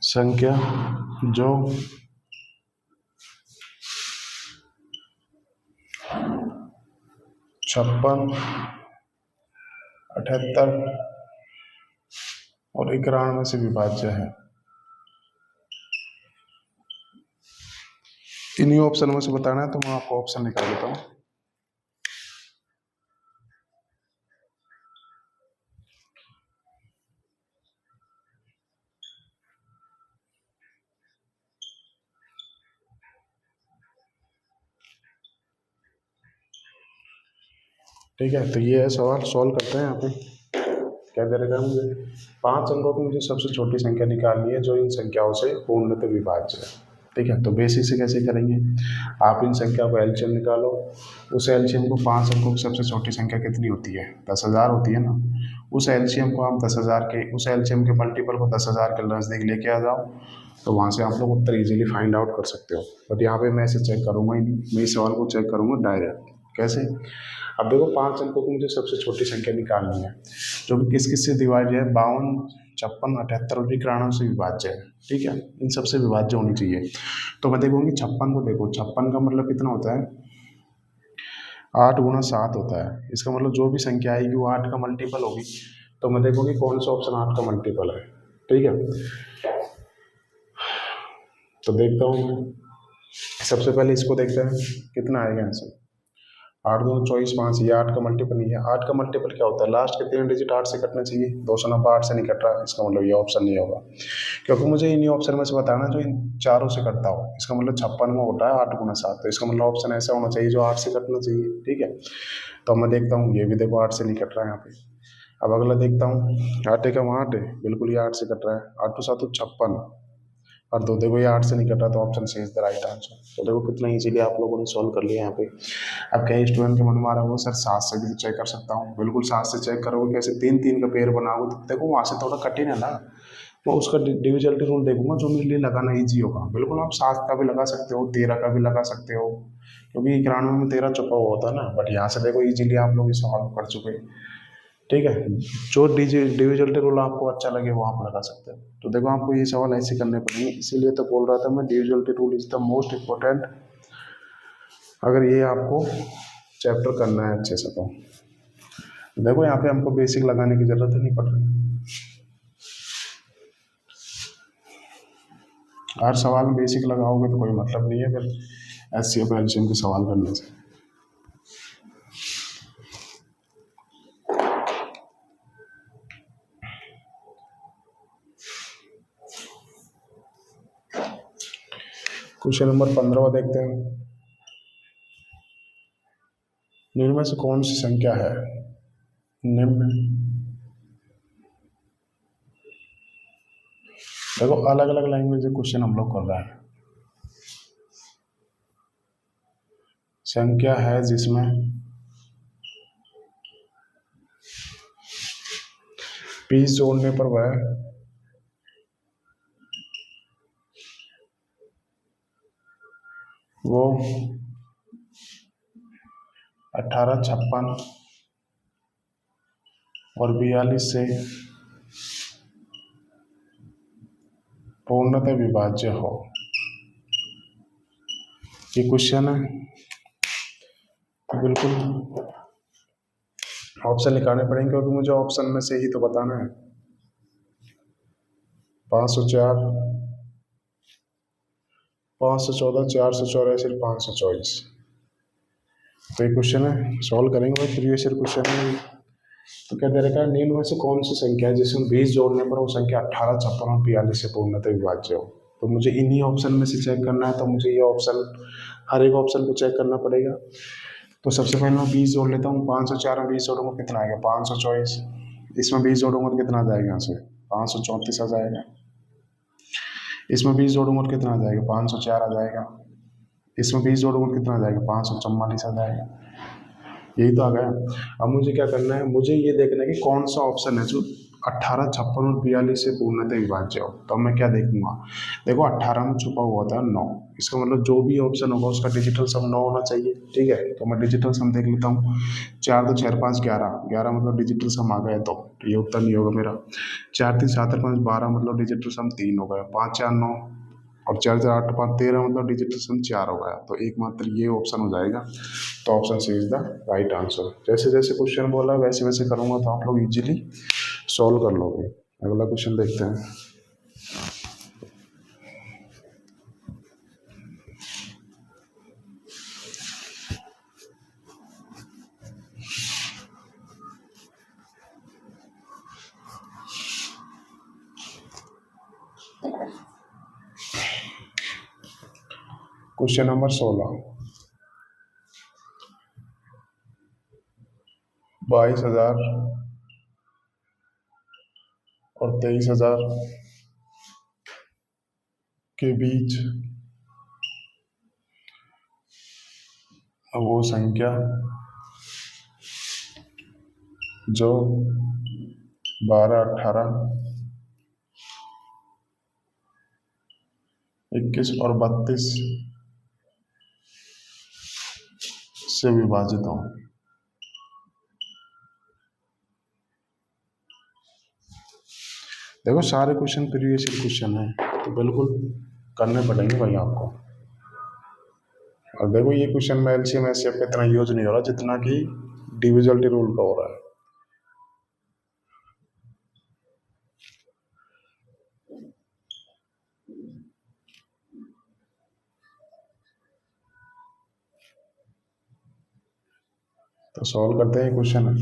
संख्या जो 56, 78 और 91 से विभाज्य है। इन्हीं ऑप्शन में से बताना है, तो मैं आपको ऑप्शन निकाल देता हूँ। ठीक है, तो ये है सवाल, सॉल्व करते हैं। यहाँ पे क्या दे रखा है मुझे, 5 अंकों की मुझे सबसे छोटी संख्या निकालनी है जो इन संख्याओं से पूर्णतः विभाज्य है। ठीक है, तो बेसिक से कैसे करेंगे, आप इन संख्या को एलसीएम निकालो। उस एलसीएम को 5 अंकों की सबसे छोटी संख्या कितनी होती है, 10,000 होती है ना। उस एलसीएम को आप 10,000 के, उस एलसीएम के मल्टीपल को 10,000 के नज़दीक लेके आ जाओ, तो वहाँ से आप लोग उत्तर इजीली फाइंड आउट कर सकते हो। बट यहाँ पे मैं इसे चेक करूँगा ही नहीं, मैं इस सवाल को चेक करूँगा डायरेक्ट। कैसे, अब देखो 5 अंकों की मुझे सबसे छोटी संख्या निकालनी है, जो कि किस किस से डिवाइड है, 52, 56, 78 और 91 से विभाज्य है। ठीक है, इन सबसे विभाज्य होनी चाहिए। तो मैं देखूँगी 56 को, देखो 56 का मतलब कितना होता है, 8 गुना 7 होता है। इसका मतलब जो भी संख्या आएगी वो 8 का मल्टीपल होगी। तो मैं देखूँगी कौन सा ऑप्शन 8 का मल्टीपल है। ठीक है, तो देखता हूँ मैं, सबसे पहले इसको देखते हैं कितना आएगा आंसर। 8 2 24 5, ये 8 का मल्टीपल नहीं है। 8 का मल्टीपल क्या होता है, लास्ट के 3 डिजिट 8 से कटने चाहिए, 290 8 से नहीं कट रहा, इसका मतलब ये ऑप्शन नहीं होगा, क्योंकि मुझे इन्हीं ऑप्शन में से बताना जो इन चारों से कटता हो। इसका मतलब 56 में होता है 8 गुना 7, तो इसका मतलब ऑप्शन ऐसा होना चाहिए जो 8 से कटना चाहिए। ठीक है, तो मैं देखता हूँ, ये भी देखो 8 से नहीं कट रहा है यहाँ पे। अब अगला देखता हूँ, 8 का 8 है, बिल्कुल ये 8 से कट रहा है, 8 2 7 56, और दो देखो ये 8 से नहीं कटा, तो option C is the right answer. तो देखो कितना इजीली आप लोगों ने सॉल्व कर लिया यहाँ पे। अब कई स्टूडेंट के मन में आ रहा होगा सर 7 से भी चेक कर सकता हूँ, बिल्कुल 7 से चेक करोगे कैसे, 3 3 का पेयर बनाओगे, तो देखो वहाँ से थोड़ा कठिन है ना, तो उसका डिविजिबिलिटी रूल देखूंगा जो मेरे लिए लगाना ईजी होगा। बिल्कुल आप 7 का भी लगा सकते हो, 13 का भी लगा सकते हो, क्योंकि 91 में 13 छुपा हुआ होता है ना। बट यहाँ से देखो इजीली आप लोग इसे सॉल्व कर चुके। ठीक है, जो डिविजिबिलिटी रूल आपको अच्छा लगे वो आप लगा सकते हो। तो देखो आपको ये सवाल ऐसे करने पड़ेंगे, इसीलिए तो बोल रहा था मैं, divisibility rule is the most important अगर ये आपको चैप्टर करना है अच्छे से। तो देखो यहाँ पे हमको बेसिक लगाने की जरूरत ही नहीं पड़ रही, हर सवाल में बेसिक लगाओगे तो कोई मतलब नहीं है फिर एचसीएफ एलसीएम के सवाल करने से। क्वेश्चन नंबर 15 देखते हैं। निम्न में से कौन सी संख्या है, निम्न, देखो अलग अलग लैंग्वेज से क्वेश्चन हम लोग कर रहे हैं। संख्या है जिसमें 20 जोड़ने पर वह वो 1856 और 42 से पूर्णतः विभाज्य हो। ये क्वेश्चन है, तो बिल्कुल ऑप्शन निकालने पड़ेंगे क्योंकि मुझे ऑप्शन में से ही तो बताना है। 504, 514, 484, 524। तो ये क्वेश्चन है, सॉल्व करेंगे भाई, प्रीवियस ईयर क्वेश्चन है। तो क्या दे रखा है, निम्न में से कौन सी संख्या है जिसमें 20 जोड़ने पर वो संख्या 18, 56 और 42 से पूर्णतः विभाज्य हो। तो मुझे इन्हीं ऑप्शन में से चेक करना है, तो मुझे ये ऑप्शन, हर एक ऑप्शन को चेक करना पड़ेगा। तो सबसे पहले मैं 20 जोड़ लेता हूँ, 504 में 20 जोड़ूंगा कितना आएगा, 524। इसमें 20 जोड़ूंगा तो कितना आ जाएगा, यहाँ से 534 आ जाएगा। इसमें 20 जोड़ूंगा तो कितना आ जाएगा, 504 आ जाएगा। इसमें 20 जोड़ूंगा तो कितना आ जाएगा, 544 आ जाएगा। यही तो आ गया। अब मुझे क्या करना है, मुझे ये देखना है कि कौन सा ऑप्शन है जो 18, 56 और 42 से पूर्णतः विभाज्य हो। तो मैं क्या देखूंगा, देखो 18 में छुपा हुआ था 9, इसका मतलब जो भी ऑप्शन होगा उसका डिजिटल सम 9 होना चाहिए। ठीक है, तो मैं डिजिटल सम देख लेता हूँ। 4 2 6 5 11, 11 मतलब डिजिटल सम आ गया, तो ये उत्तर नहीं होगा मेरा। 4 3 7 5 12 मतलब डिजिटल सम 3 हो गया। 5 4 9 और 4 4 8 5 13 मतलब डिजिटल सम 4 हो गया। तो एकमात्र ये ऑप्शन हो जाएगा। तो option C is the right answer. जैसे जैसे क्वेश्चन बोला वैसे वैसे करूँगा तो आप लोग इजीली सॉल्व कर लोगे। अगला क्वेश्चन देखते हैं। क्वेश्चन नंबर 16, 22,000 और 23,000 के बीच वो संख्या जो 12, 18, 21 और 32 से विभाजित हो। देखो सारे क्वेश्चन प्रीवियस क्वेश्चन है, तो बिल्कुल करने पड़ेंगे भाई आपको। और देखो ये क्वेश्चन में एलसीएम एचसीएफ का इतना यूज नहीं हो रहा जितना कि डिविजिबिलिटी रूल का हो रहा है। तो सॉल्व करते हैं क्वेश्चन।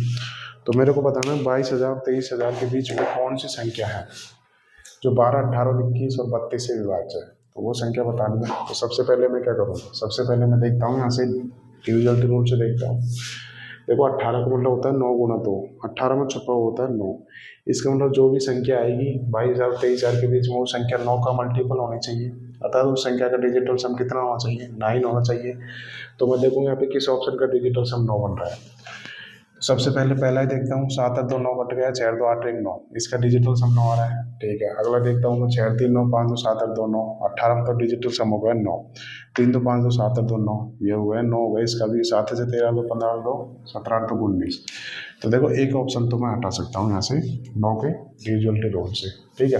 तो मेरे को बताना 22,000 23,000 के बीच में कौन सी संख्या है जो 12, 18, 21 और 32 से विभाज्य है। तो वो संख्या बतानी है। तो सबसे पहले मैं क्या करूँगा, सबसे पहले मैं देखता हूँ यहाँ से डिविजिबिलिटी रूल से देखता हूँ। देखो 18 का मतलब होता है 9 गुना 2, 18 में छुपा होता है 9। इसका मतलब जो भी संख्या आएगी 22,000 23,000 के बीच में वो संख्या 9 का मल्टीपल होनी चाहिए। अतः उस संख्या का डिजिटल सम कितना होना चाहिए, 9 होना चाहिए। तो मैं देखूंगा यहाँ पे किस ऑप्शन का डिजिटल सम 9 बन रहा है। सबसे पहले पहला ही देखता हूँ, 7 8 2 9 कट गया, 4 2 8 1 9, इसका डिजिटल सम 9 आ रहा है। ठीक है, अगला देखता हूँ मैं, 4 3 9 5 2 7 8 2 9, 18 में तो डिजिटल सम हो गया 9, 3 2 5 2 7 8 2 9, ये हुआ है 9 हो गया। इसका भी 7 से 13 2 15 2 17 8 2 19, तो देखो एक ऑप्शन तो मैं हटा सकता हूँ यहाँ से 9 के डिविजिबिलिटी रूल से, ठीक है।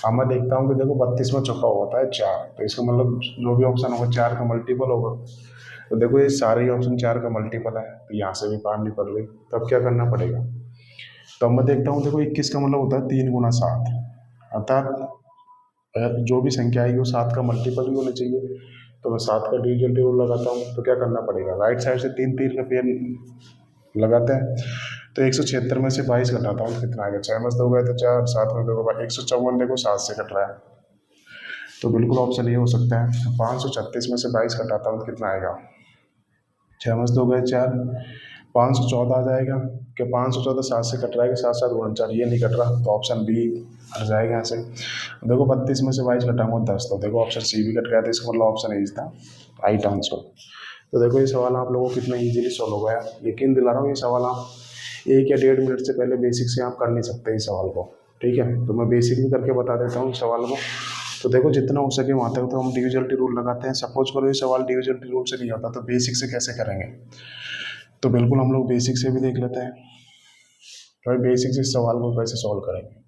अब मैं देखता हूँ कि देखो 32 में छुपा होता है 4, तो इसका मतलब जो भी ऑप्शन होगा 4 का मल्टीपल होगा। तो देखो ये सारे ऑप्शन 4 का मल्टीपल है, तो यहाँ से भी 5 निकल गई। तो अब क्या करना पड़ेगा, तो अब मैं देखता हूँ देखो 21 का मतलब होता है 3 गुना 7, अर्थात जो भी संख्या आएगी वो 7 का मल्टीपल ही होना चाहिए। तो मैं 7 का डिविजिबिलिटी रूल लगाता हूँ। तो क्या करना पड़ेगा, राइट साइड से 3 तीर का पेयर लगाते हैं। तो 176 में से 22 घटाता हूँ तो कितना आएगा, 6 में से 2 गए तो 4, 7 में 2 गए 154, देखो 7 से कट रहा है, तो बिल्कुल ऑप्शन ये हो सकता है। 536 में से 22 घटाता हूँ तो कितना आएगा, 6 में से 2 गए 4, 514 आ जाएगा। कि 514 7 से कट रहा है कि 7 7 गुणा 4, ये नहीं कट रहा, तो ऑप्शन बी हट जाएगा यहाँ से। देखो 32 में से 22 घटाऊंगा 10, तो देखो ऑप्शन सी भी कट गया, तो इसका मतलब ऑप्शन ए था राइट आंसर। तो देखो ये सवाल आप लोगों को कितना इजीली सॉल्व हो गया, यकीन दिला रहा हूँ ये सवाल आप 1 या 1.5 मिनट से पहले बेसिक से आप कर नहीं सकते इस सवाल को, ठीक है। तो मैं बेसिक भी करके बता देता हूँ इस सवाल को। तो देखो जितना हो सके वहाँ तक तो हम डिविजिबिलिटी रूल लगाते हैं। सपोज करो ये सवाल डिविजिबिलिटी रूल से नहीं होता तो बेसिक से कैसे करेंगे, तो बिल्कुल हम लोग बेसिक से भी देख लेते हैं। तो बेसिक से इस सवाल को कैसे सॉल्व करेंगे।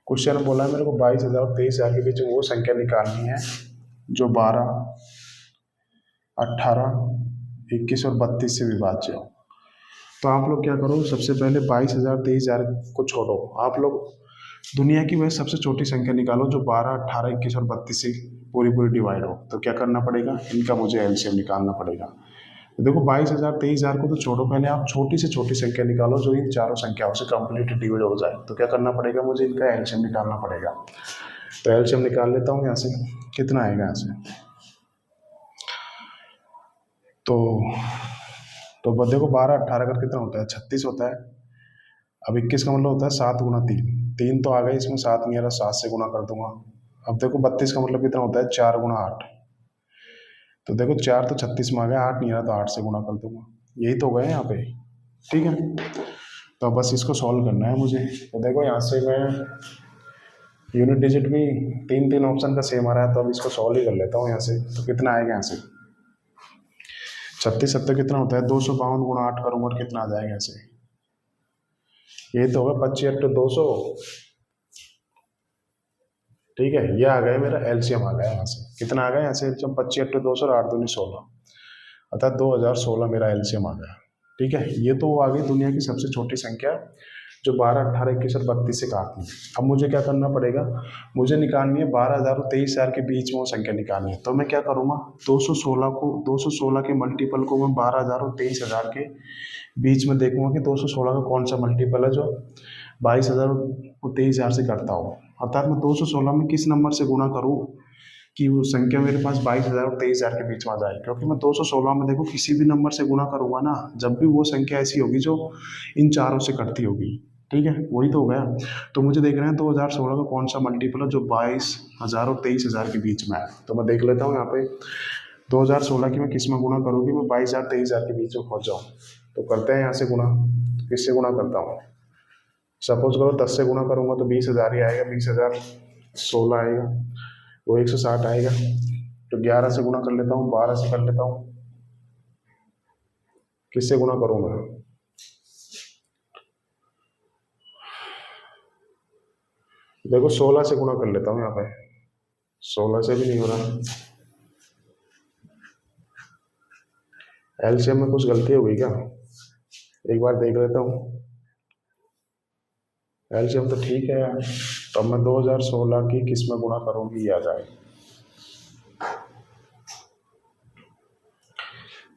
क्वेश्चन बोला है मेरे को 22,000 और 23,000 के बीच में वो संख्या निकालनी है जो 12, 18, 21 और 32 से विभाज्य हो। तो आप लोग क्या करो, सबसे पहले 22,000 23,000 को छोड़ो, आप लोग दुनिया की वह सबसे छोटी संख्या निकालो जो 12, 18, 21 और 32 से पूरी पूरी डिवाइड हो। तो क्या करना पड़ेगा, इनका मुझे एलसीएम निकालना पड़ेगा। तो देखो 22,000 23,000 को तो छोड़ो, पहले आप छोटी से छोटी संख्या निकालो जो इन चारों संख्याओं से कंप्लीट डिवाइड हो जाए। तो क्या करना पड़ेगा, मुझे इनका एलसीएम निकालना पड़ेगा। तो एलसीएम निकाल लेता हूँ यहाँ से, कितना आएगा यहाँ से, तो देखो 12 18 का कितना होता है, 36 होता है। अब 21 का मतलब होता है 7 गुना 3, 3 तो आ गए इसमें, 7 नहीं आ रहा, 7 से गुना कर दूंगा। अब देखो 32 का मतलब कितना होता है, 4 गुना 8। तो देखो 4 तो 36 में आ गया, 8 नहीं आ रहा तो 8 से गुना कर दूंगा। यही तो गए यहाँ पे, ठीक है। तो बस इसको सॉल्व करना है मुझे। तो देखो यहाँ से मैं यूनिट डिजिट भी 3 ऑप्शन का सेम आ रहा है, तो अब इसको सॉल्व ही कर लेता हूँ यहाँ से। तो कितना आएगा यहाँ से, 36 70 कितना होता है, 252 गुणा 8 करूँगा और कितना आ जाएगा यहाँ से, ये तो होगा 25 8 200, ठीक है। ये आ गया मेरा एलसीएम, आ गया यहाँ से, कितना आ गया यहाँ से एलसीएम, 25 8 200 और 8 दूनी 16, अर्थात 2016 मेरा एलसीएम आ गया, ठीक है। ये तो वो आ गई दुनिया की सबसे छोटी संख्या जो 12 18 21 और 32 से काटनी है। अब मुझे क्या करना पड़ेगा, मुझे निकालनी है 12,000 और 23,000 के बीच में वो संख्या निकालनी है। तो मैं क्या करूँगा, 216 के मल्टीपल को मैं 12,000 और 23,000 के बीच में देखूंगा कि 216 का कौन सा मल्टीपल है जो 22,000 और 23,000 से करता हो। अर्थात मैं 216 में किस नंबर से गुणा करूँ कि वो संख्या मेरे पास 22,000 और 23,000 के बीच में आ जाए, क्योंकि मैं 216 में देखो किसी भी नंबर से गुणा करूंगा ना, जब भी वो संख्या ऐसी होगी जो इन चारों से कटती होगी, ठीक है। वही तो हो गया। तो मुझे देखना है 2016 का कौन सा मल्टीपल है जो 22,000 और 23,000 के बीच में है। तो मैं देख लेता हूँ यहाँ पे 2016 की मैं किस में गुणा करूँगी, मैं 22,000 23,000 के बीच में पहुँच जाऊँ। तो करते हैं यहाँ से गुणा, किससे गुणा करता हूँ, सपोज करो 10 से गुणा करूँगा तो 20,000 ही आएगा, 20,000 16 आएगा, वो 160 आएगा। तो 11 से गुणा कर लेता हूँ, 12 से कर लेता हूँ, किससे गुणा करूँगा, देखो 16 से गुणा कर लेता हूँ यहाँ पे, 16 से भी नहीं हो रहा, एलसीएम में कुछ गलती हो गई क्या, एक बार देख लेता हूँ। एलसीएम तो ठीक है यार, तो मैं 2016 की किस में गुणा करूँगी, आ जाए।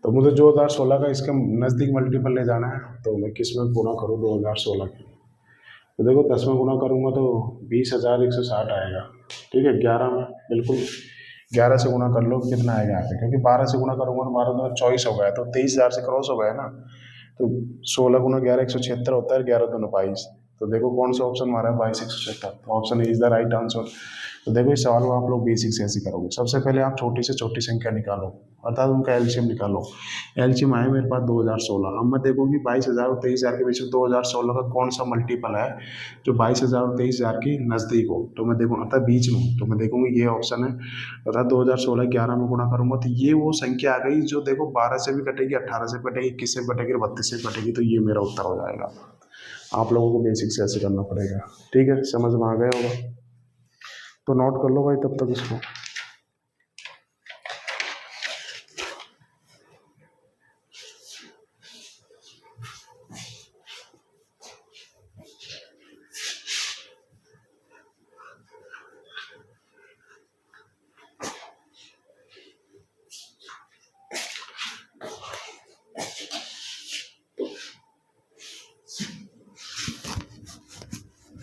तो मुझे 2016 का इसके नज़दीक मल्टीपल ले जाना है, तो मैं किस में गुणा करूँ 2016 की। तो देखो 10 में गुणा करूँगा तो 20,160 आएगा, ठीक है। 11 में बिल्कुल 11 से गुणा कर लो, कितना आएगा यहाँ पे, क्योंकि 12 से गुणा करूँगा तो 12 तो 24 हो गया, तो 23,000 से क्रॉस हो गया ना। तो 16 गुना 11 176 होता है, 11 2 22। तो देखो कौन सा ऑप्शन हमारा है, 22 176। तो option is the right answer. तो देखो इस सवाल को आप लोग बेसिक से ऐसे करोगे। सबसे पहले आप छोटी से छोटी संख्या निकालो, अर्थात उनका एलसीएम निकालो। एलसीएम आया मेरे पास 2016। अब मैं देखूँ कि 22,000 और 23,000 के बीच में 2016 का कौन सा मल्टीपल है जो 22,000 और 23,000 के नज़दीक हो। तो मैं देखूँ अर्थात बीच में, तो मैं देखूँगी ये ऑप्शन है। अर्थात 2016 11 में गुणा करूँगा तो ये वो संख्या आ गई जो देखो 12 से भी कटेगी, 18 से कटेगी, 21 से कटेगी और 32 से कटेगी। तो ये मेरा उत्तर हो जाएगा। आप लोगों को बेसिक से ऐसे करना पड़ेगा। ठीक है, समझ में आ गया होगा तो नोट कर लो भाई तब तक इसको।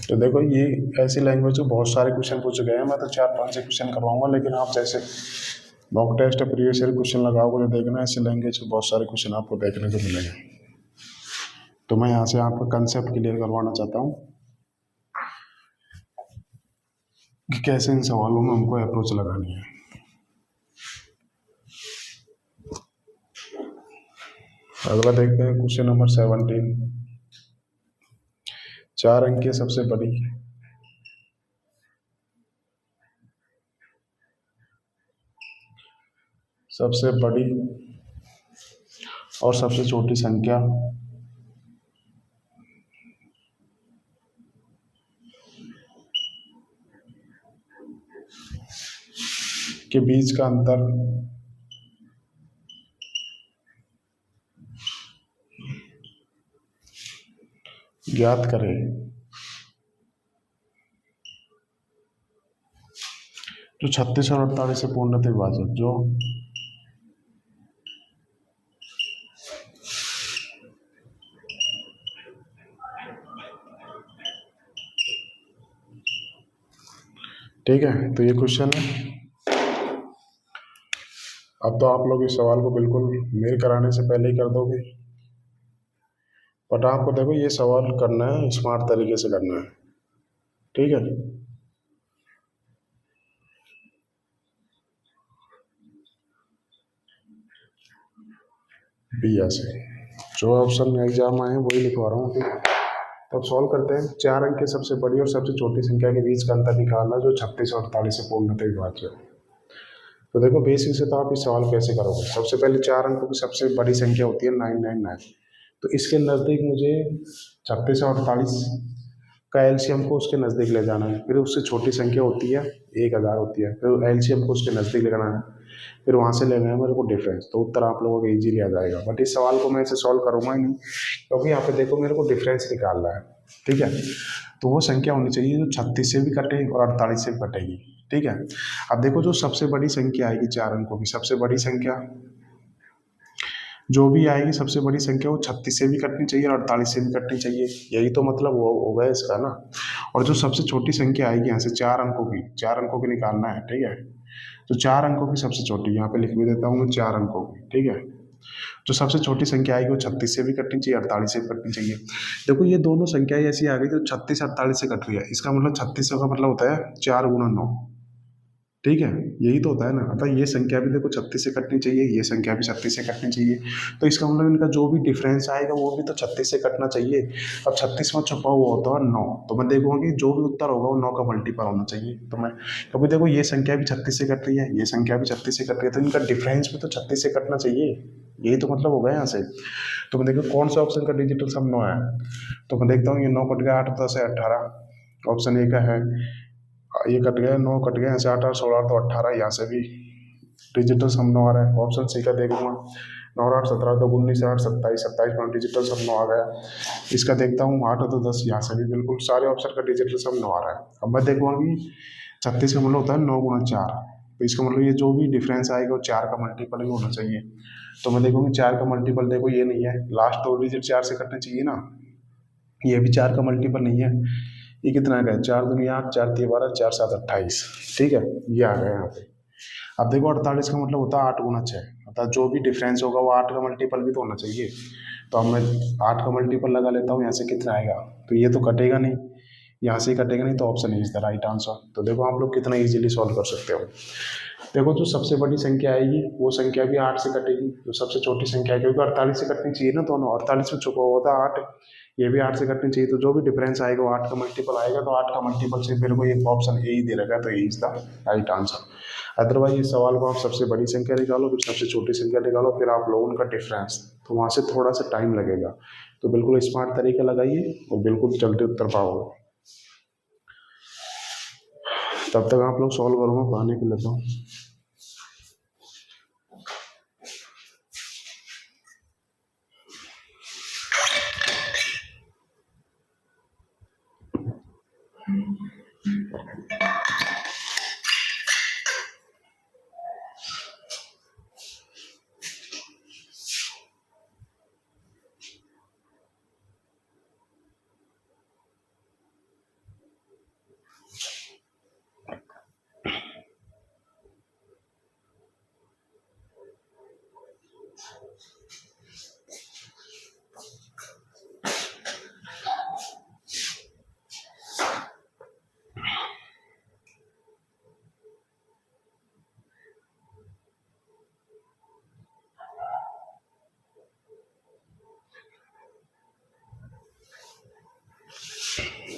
तो देखो ये ऐसी लैंग्वेज में बहुत सारे क्वेश्चन पूछे गए हैं। मैं तो 4-5 से क्वेश्चन करवाऊंगा, लेकिन आप जैसे mock test previous year question लगाओगे तो देखना ऐसी लैंग्वेज में बहुत सारे क्वेश्चन आपको देखने को मिलेंगे। तो मैं यहाँ से आपका कंसेप्ट क्लियर करवाना चाहता हूँ कि कैसे इन सवालों में हमको अप्रोच लगानी है। अगला देखते हैं क्वेश्चन नंबर 17। 4 अंक की सबसे बड़ी और सबसे छोटी संख्या के बीच का अंतर ज्ञात करें। जो 36 और 48 से पूर्णतः विभाजित, जो ठीक है। तो ये क्वेश्चन है। अब तो आप लोग इस सवाल को बिल्कुल मेरे कराने से पहले ही कर दोगे, बट आपको देखो ये सवाल करना है स्मार्ट तरीके से करना है। ठीक है, बी ऐसे जो ऑप्शन में एग्जाम आए वही लिखवा रहा हूँ। तब सॉल्व करते हैं। 4 अंक की सबसे बड़ी और सबसे छोटी संख्या के बीच का अंतर निकालना जो 36 और 48 से पूर्णतः विभाज्य है। तो देखो बेसिक से तो आप इस सवाल कैसे करोगे। सबसे पहले 4 अंकों की सबसे बड़ी संख्या होती है 999। तो इसके नज़दीक मुझे 36 और 48 का एलसीएम को उसके नज़दीक ले जाना है। फिर उससे छोटी संख्या होती है 1000 होती है, फिर एलसीएम को उसके नज़दीक ले जाना है, फिर वहाँ से लेना है मेरे को डिफरेंस। तो उत्तर आप लोगों को इजीली आ जाएगा। बट इस सवाल को मैं ऐसे सॉल्व करूँगा ही नहीं, क्योंकि यहाँ पे देखो मेरे को डिफरेंस निकालना है। ठीक है, तो वो संख्या होनी चाहिए जो 36 से भी कटे और 48 से भी कटेगी। ठीक है, अब देखो जो सबसे बड़ी संख्या आएगी 4 अंकों की सबसे बड़ी संख्या जो भी आएगी, सबसे बड़ी संख्या वो 36 से भी कटनी चाहिए और 48 से भी कटनी चाहिए। यही तो मतलब हो गया इसका ना। और जो सबसे छोटी संख्या आएगी यहाँ से 4 अंकों की निकालना है। ठीक है, तो 4 अंकों की सबसे छोटी यहाँ पे लिख भी देता हूँ मैं 4 अंकों की। ठीक है, जो सबसे छोटी संख्या आएगी वो 36 से भी कटनी चाहिए, 48 से भी कटनी चाहिए। देखो ये दोनों संख्याएं ऐसी आ गई जो 36 48 से कट रही है। इसका मतलब 36 का मतलब होता है 4 गुणा 9। ठीक है, यही तो होता है ना। अतः ये संख्या भी देखो 36 से कटनी चाहिए, ये संख्या भी 36 से कटनी चाहिए। तो इसका मतलब इनका जो भी डिफरेंस आएगा वो भी तो 36 से कटना चाहिए। अब 36 में छुपा हुआ होता है 9, तो मैं देखूंगा कि जो भी उत्तर होगा वो 9 का मल्टीपल होना चाहिए। तो मैं क्योंकि देखो ये संख्या भी 36 से कट रही है, ये संख्या भी 36 से कट रही है, तो इनका डिफरेंस भी तो 36 से कटना चाहिए। यही तो मतलब होगा यहाँ से। तो मैं देखो कौन सा ऑप्शन का डिजिटल सम 9 है। तो मैं देखता हूँ ये 9 कट गया, 8 10 है 18। ऑप्शन ए का है, ये कट गया 9 कट गया, यहाँ से 8 और 16 तो 18, यहाँ से भी डिजिटल सम 9 आ रहा है। ऑप्शन सी का देखूंगा 9 8 17 तो 19 8 27 27 में डिजिटल सम 9 आ गया। इसका देखता हूँ 8 तो 10, यहाँ से भी बिल्कुल सारे ऑप्शन का डिजिटल सम 9 आ रहा है। अब मैं देखूंगा कि 36 का मतलब होता है 9 गुणा 4, तो इसका मतलब ये जो भी डिफरेंस आएगा वो 4 का मल्टीपल ही होना चाहिए। तो मैं देखूँगी 4 का मल्टीपल देखो ये नहीं है, लास्ट 2 डिजिट 4 से कटने चाहिए ना। ये भी 4 का मल्टीपल नहीं है। ये कितना है 4 दूनी 8 4 3 12 4 7 28। ठीक है, ये आ गया यहाँ पे। अब देखो 48 का मतलब होता है 8 गुणा 6, अर्थात जो भी डिफरेंस होगा वो 8 का मल्टीपल भी तो होना चाहिए। तो अब मैं 8 का मल्टीपल लगा लेता हूँ, यहाँ से कितना आएगा, तो ये तो कटेगा नहीं, यहाँ से कटेगा नहीं, तो option is the right answer. तो देखो आप लोग कितना इजीली सॉल्व कर सकते हो। देखो जो सबसे बड़ी संख्या आएगी वो संख्या भी 8 से कटेगी, जो सबसे छोटी संख्या है, क्योंकि 48 से कटनी चाहिए ना दोनों, 48 में छुपा हुआ था 8, ये भी 8 से कटनी चाहिए, तो जो भी डिफरेंस आएगा वो 8 का मल्टीपल आएगा, तो 8 का मल्टीपल से मेरे को ये ऑप्शन ए ही दे रखा है, तो A is the right answer. Otherwise इस सवाल को आप सबसे बड़ी संख्या निकालो, फिर सबसे छोटी संख्या निकालो, फिर आप लोग उनका डिफरेंस, तो वहाँ से थोड़ा सा टाइम लगेगा। तो बिल्कुल स्मार्ट तरीका लगाइए और बिल्कुल जल्दी उत्तर पाओगे। तब तक आप लोग सॉल्व करूँगा, पानी पी लेता हूँ।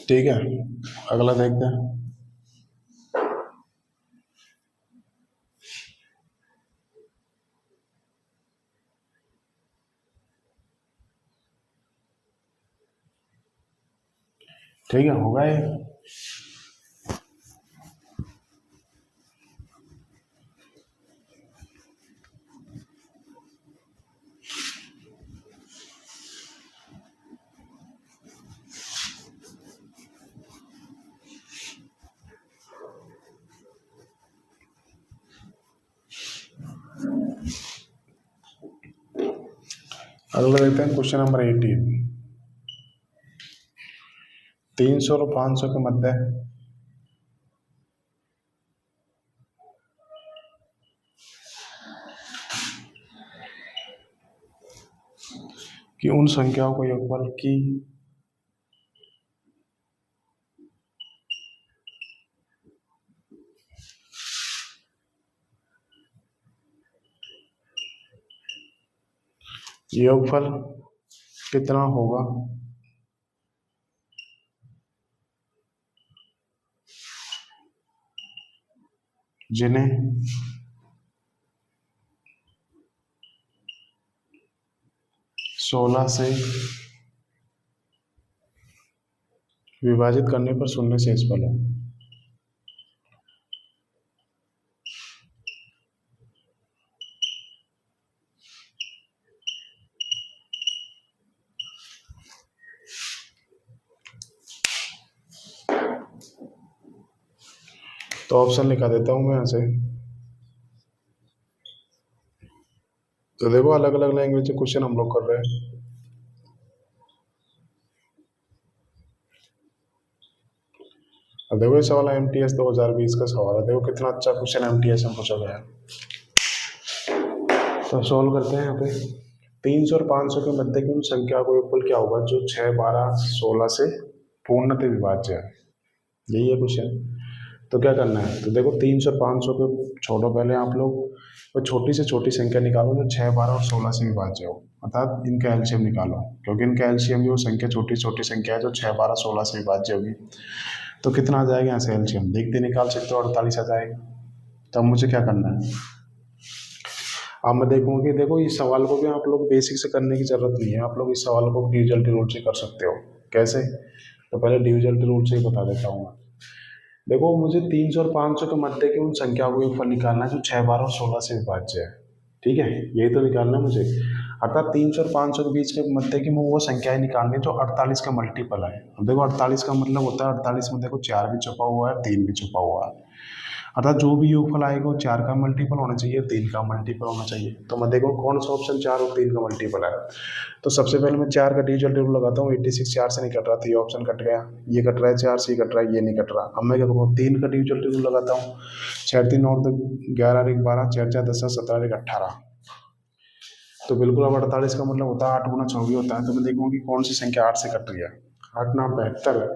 ठीक है, अगला देखते हैं। ठीक है, होगा ये। अगला देखते हैं क्वेश्चन नंबर 18। 300 और 500 के मध्य कि उन संख्याओं को योगफल योगफल कितना होगा जिन्हें 16 से विभाजित करने पर शून्य शेष फल हो। तो ऑप्शन लिखा देता हूं मैं यहाँ से। तो देखो अलग अलग लैंग्वेज से क्वेश्चन हम लोग कर रहे हैं। अब देखो ये सवाल MTS 2020 का सवाल है, देखो कितना अच्छा क्वेश्चन MTS में पूछा गया है। तो सॉल्व करते हैं यहाँ पे। 300 और 500 के मध्य की उन संख्या को योगफल क्या होगा जो 6, 12, 16 से पूर्णतः विभाज्य है, यही है क्वेश्चन। तो क्या करना है, तो देखो 300 और 500 को छोड़ो पहले आप लोग, तो छोटी से छोटी संख्या निकालो जो 6, 12 और 16 से विभाज्य हो, अर्थात इनका एलसीएम निकालो, क्योंकि इनका एलसीएम जो संख्या छोटी छोटी संख्या है जो 6, 12, 16 से विभाज्य होगी। तो कितना आ जाएगा यहाँ से एलसीएम देखते निकाल सकते हो, 48 आ जाएगा। तो अब मुझे क्या करना है, अब मैं देखूंगा कि देखो इस सवाल को भी आप लोग बेसिक से करने की जरूरत नहीं है, आप लोग इस सवाल को डिविजन रूल से कर सकते हो। कैसे, तो पहले डिविजन रूल से ही बता देता हूँ मैं। देखो मुझे 300 और 500 के मध्य की उन संख्याओं को योगफल निकालना है जो 6, 12 और 16 से विभाज्य है। ठीक है, यही तो निकालना है मुझे, अर्थात 300 और 500 के बीच के मध्य की वो संख्याएं निकालनी है जो 48 का मल्टीपल है। अब देखो 48 का मतलब होता है 48 में देखो 4 भी छुपा हुआ है, 3 भी छुपा हुआ है, अर्थात जो भी योगफल आएगा वो 4 का मल्टीपल होना चाहिए, 3 का मल्टीपल होना चाहिए। तो मैं देखो कौन सा ऑप्शन 4 और 3 का मल्टीपल है। तो सबसे पहले मैं 4 का डिविजन रूल लगाता हूँ। 86 4 से नहीं कट रहा, तो ये ऑप्शन कट गया, ये कट रहा है 4 से, ये कट रहा है, ये नहीं कट रहा। अब मैं क्या करूँगा, 3 का डिविजन रूल लगाता हूँ। 6 3 9 11 1 12, 4 4 10 17 1 18। तो बिल्कुल अब 48 का मतलब होता है 8 गुना 24 होता है। तो मैं देखूँगा कि कौन सी संख्या 8 से कट रही है। 8 9 72 है,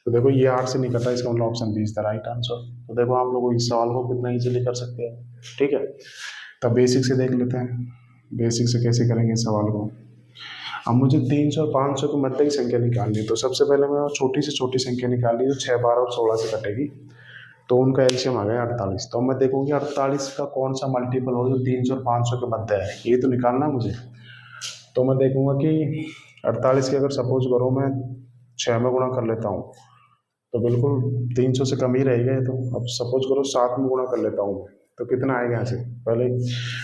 तो देखो ये 8 से नहीं कटा, इसका मतलब option B is the right answer. तो देखो आप लोग इस सवाल को कितना इजीली कर सकते हैं। ठीक है, तब बेसिक से देख लेते हैं, बेसिक से कैसे करेंगे इस सवाल को। अब मुझे 300 और 500 के मध्य की संख्या निकालनी है। तो सबसे पहले मैं छोटी से छोटी संख्या निकाली जो 6, 12 और 16 से कटेगी। तो उनका एलसीएम आ गया 48। तो मैं देखूंगी 48 का कौन सा मल्टीपल हो जो 300 और 500 के मध्य है, ये तो निकालना है मुझे। तो मैं देखूंगा कि 48 की अगर सपोज करो मैं 6 में गुणा कर लेता हूँ तो बिल्कुल 300 से कम ही रहेगा ये तो। अब सपोज करो 7 में गुणा कर लेता हूँ तो कितना आएगा यहाँ से। पहले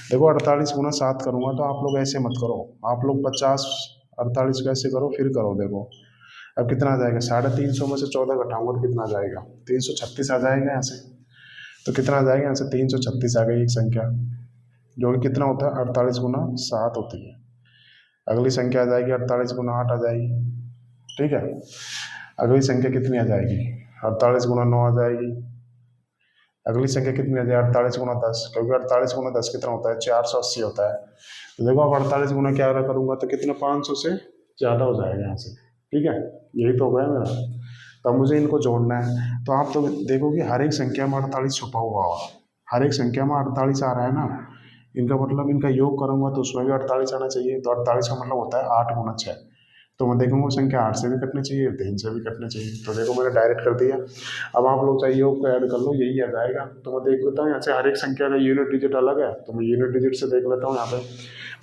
देखो 48 गुणा 7 करूँगा तो आप लोग ऐसे मत करो, आप लोग 50 48 को ऐसे करो फिर करो। देखो अब कितना आ जाएगा, 350 में से 14 घटाऊंगा तो कितना आ जाएगा, 336 आ जाएगा यहाँ से। तो कितना आ जाएगा यहाँ से, 336 आ गई एक संख्या, जो कि कितना होता है 48 गुना 7 होती है। अगली संख्या आ जाएगी 48 गुना 8 आ जाएगी। ठीक है, अगली संख्या कितनी आ जाएगी, 48 गुना 9 आ जाएगी। अगली संख्या कितनी आ जाएगी, 48 गुना 10, क्योंकि 48 गुना 10 कितना होता है, 480 होता है। तो देखो अब 48 गुना क्या करूंगा तो कितना 500 से ज़्यादा हो जाएगा यहाँ से। ठीक है, यही तो हो गया मेरा। तब मुझे इनको जोड़ना है। तो आप तो देखो कि हर एक संख्या में 48 छुपा हुआ होगा, हर एक संख्या में 48 आ रहा है ना, इनका मतलब इनका योग करूंगा तो उसमें भी 48 आना चाहिए। तो 48 का मतलब होता है 8 गुना 6। तो मैं देखूंगा संख्या 8 से भी कटनी चाहिए, 3 से भी कटनी चाहिए। तो देखो मैंने डायरेक्ट कर दिया। अब आप लोग चाहे योग को ऐड कर लो, यही आ जाएगा। तो मैं देख लेता हूँ यहाँ से हर एक संख्या का यूनिट डिजिट अलग है, तो मैं यूनिट डिजिट से देख लेता हूँ यहाँ पे।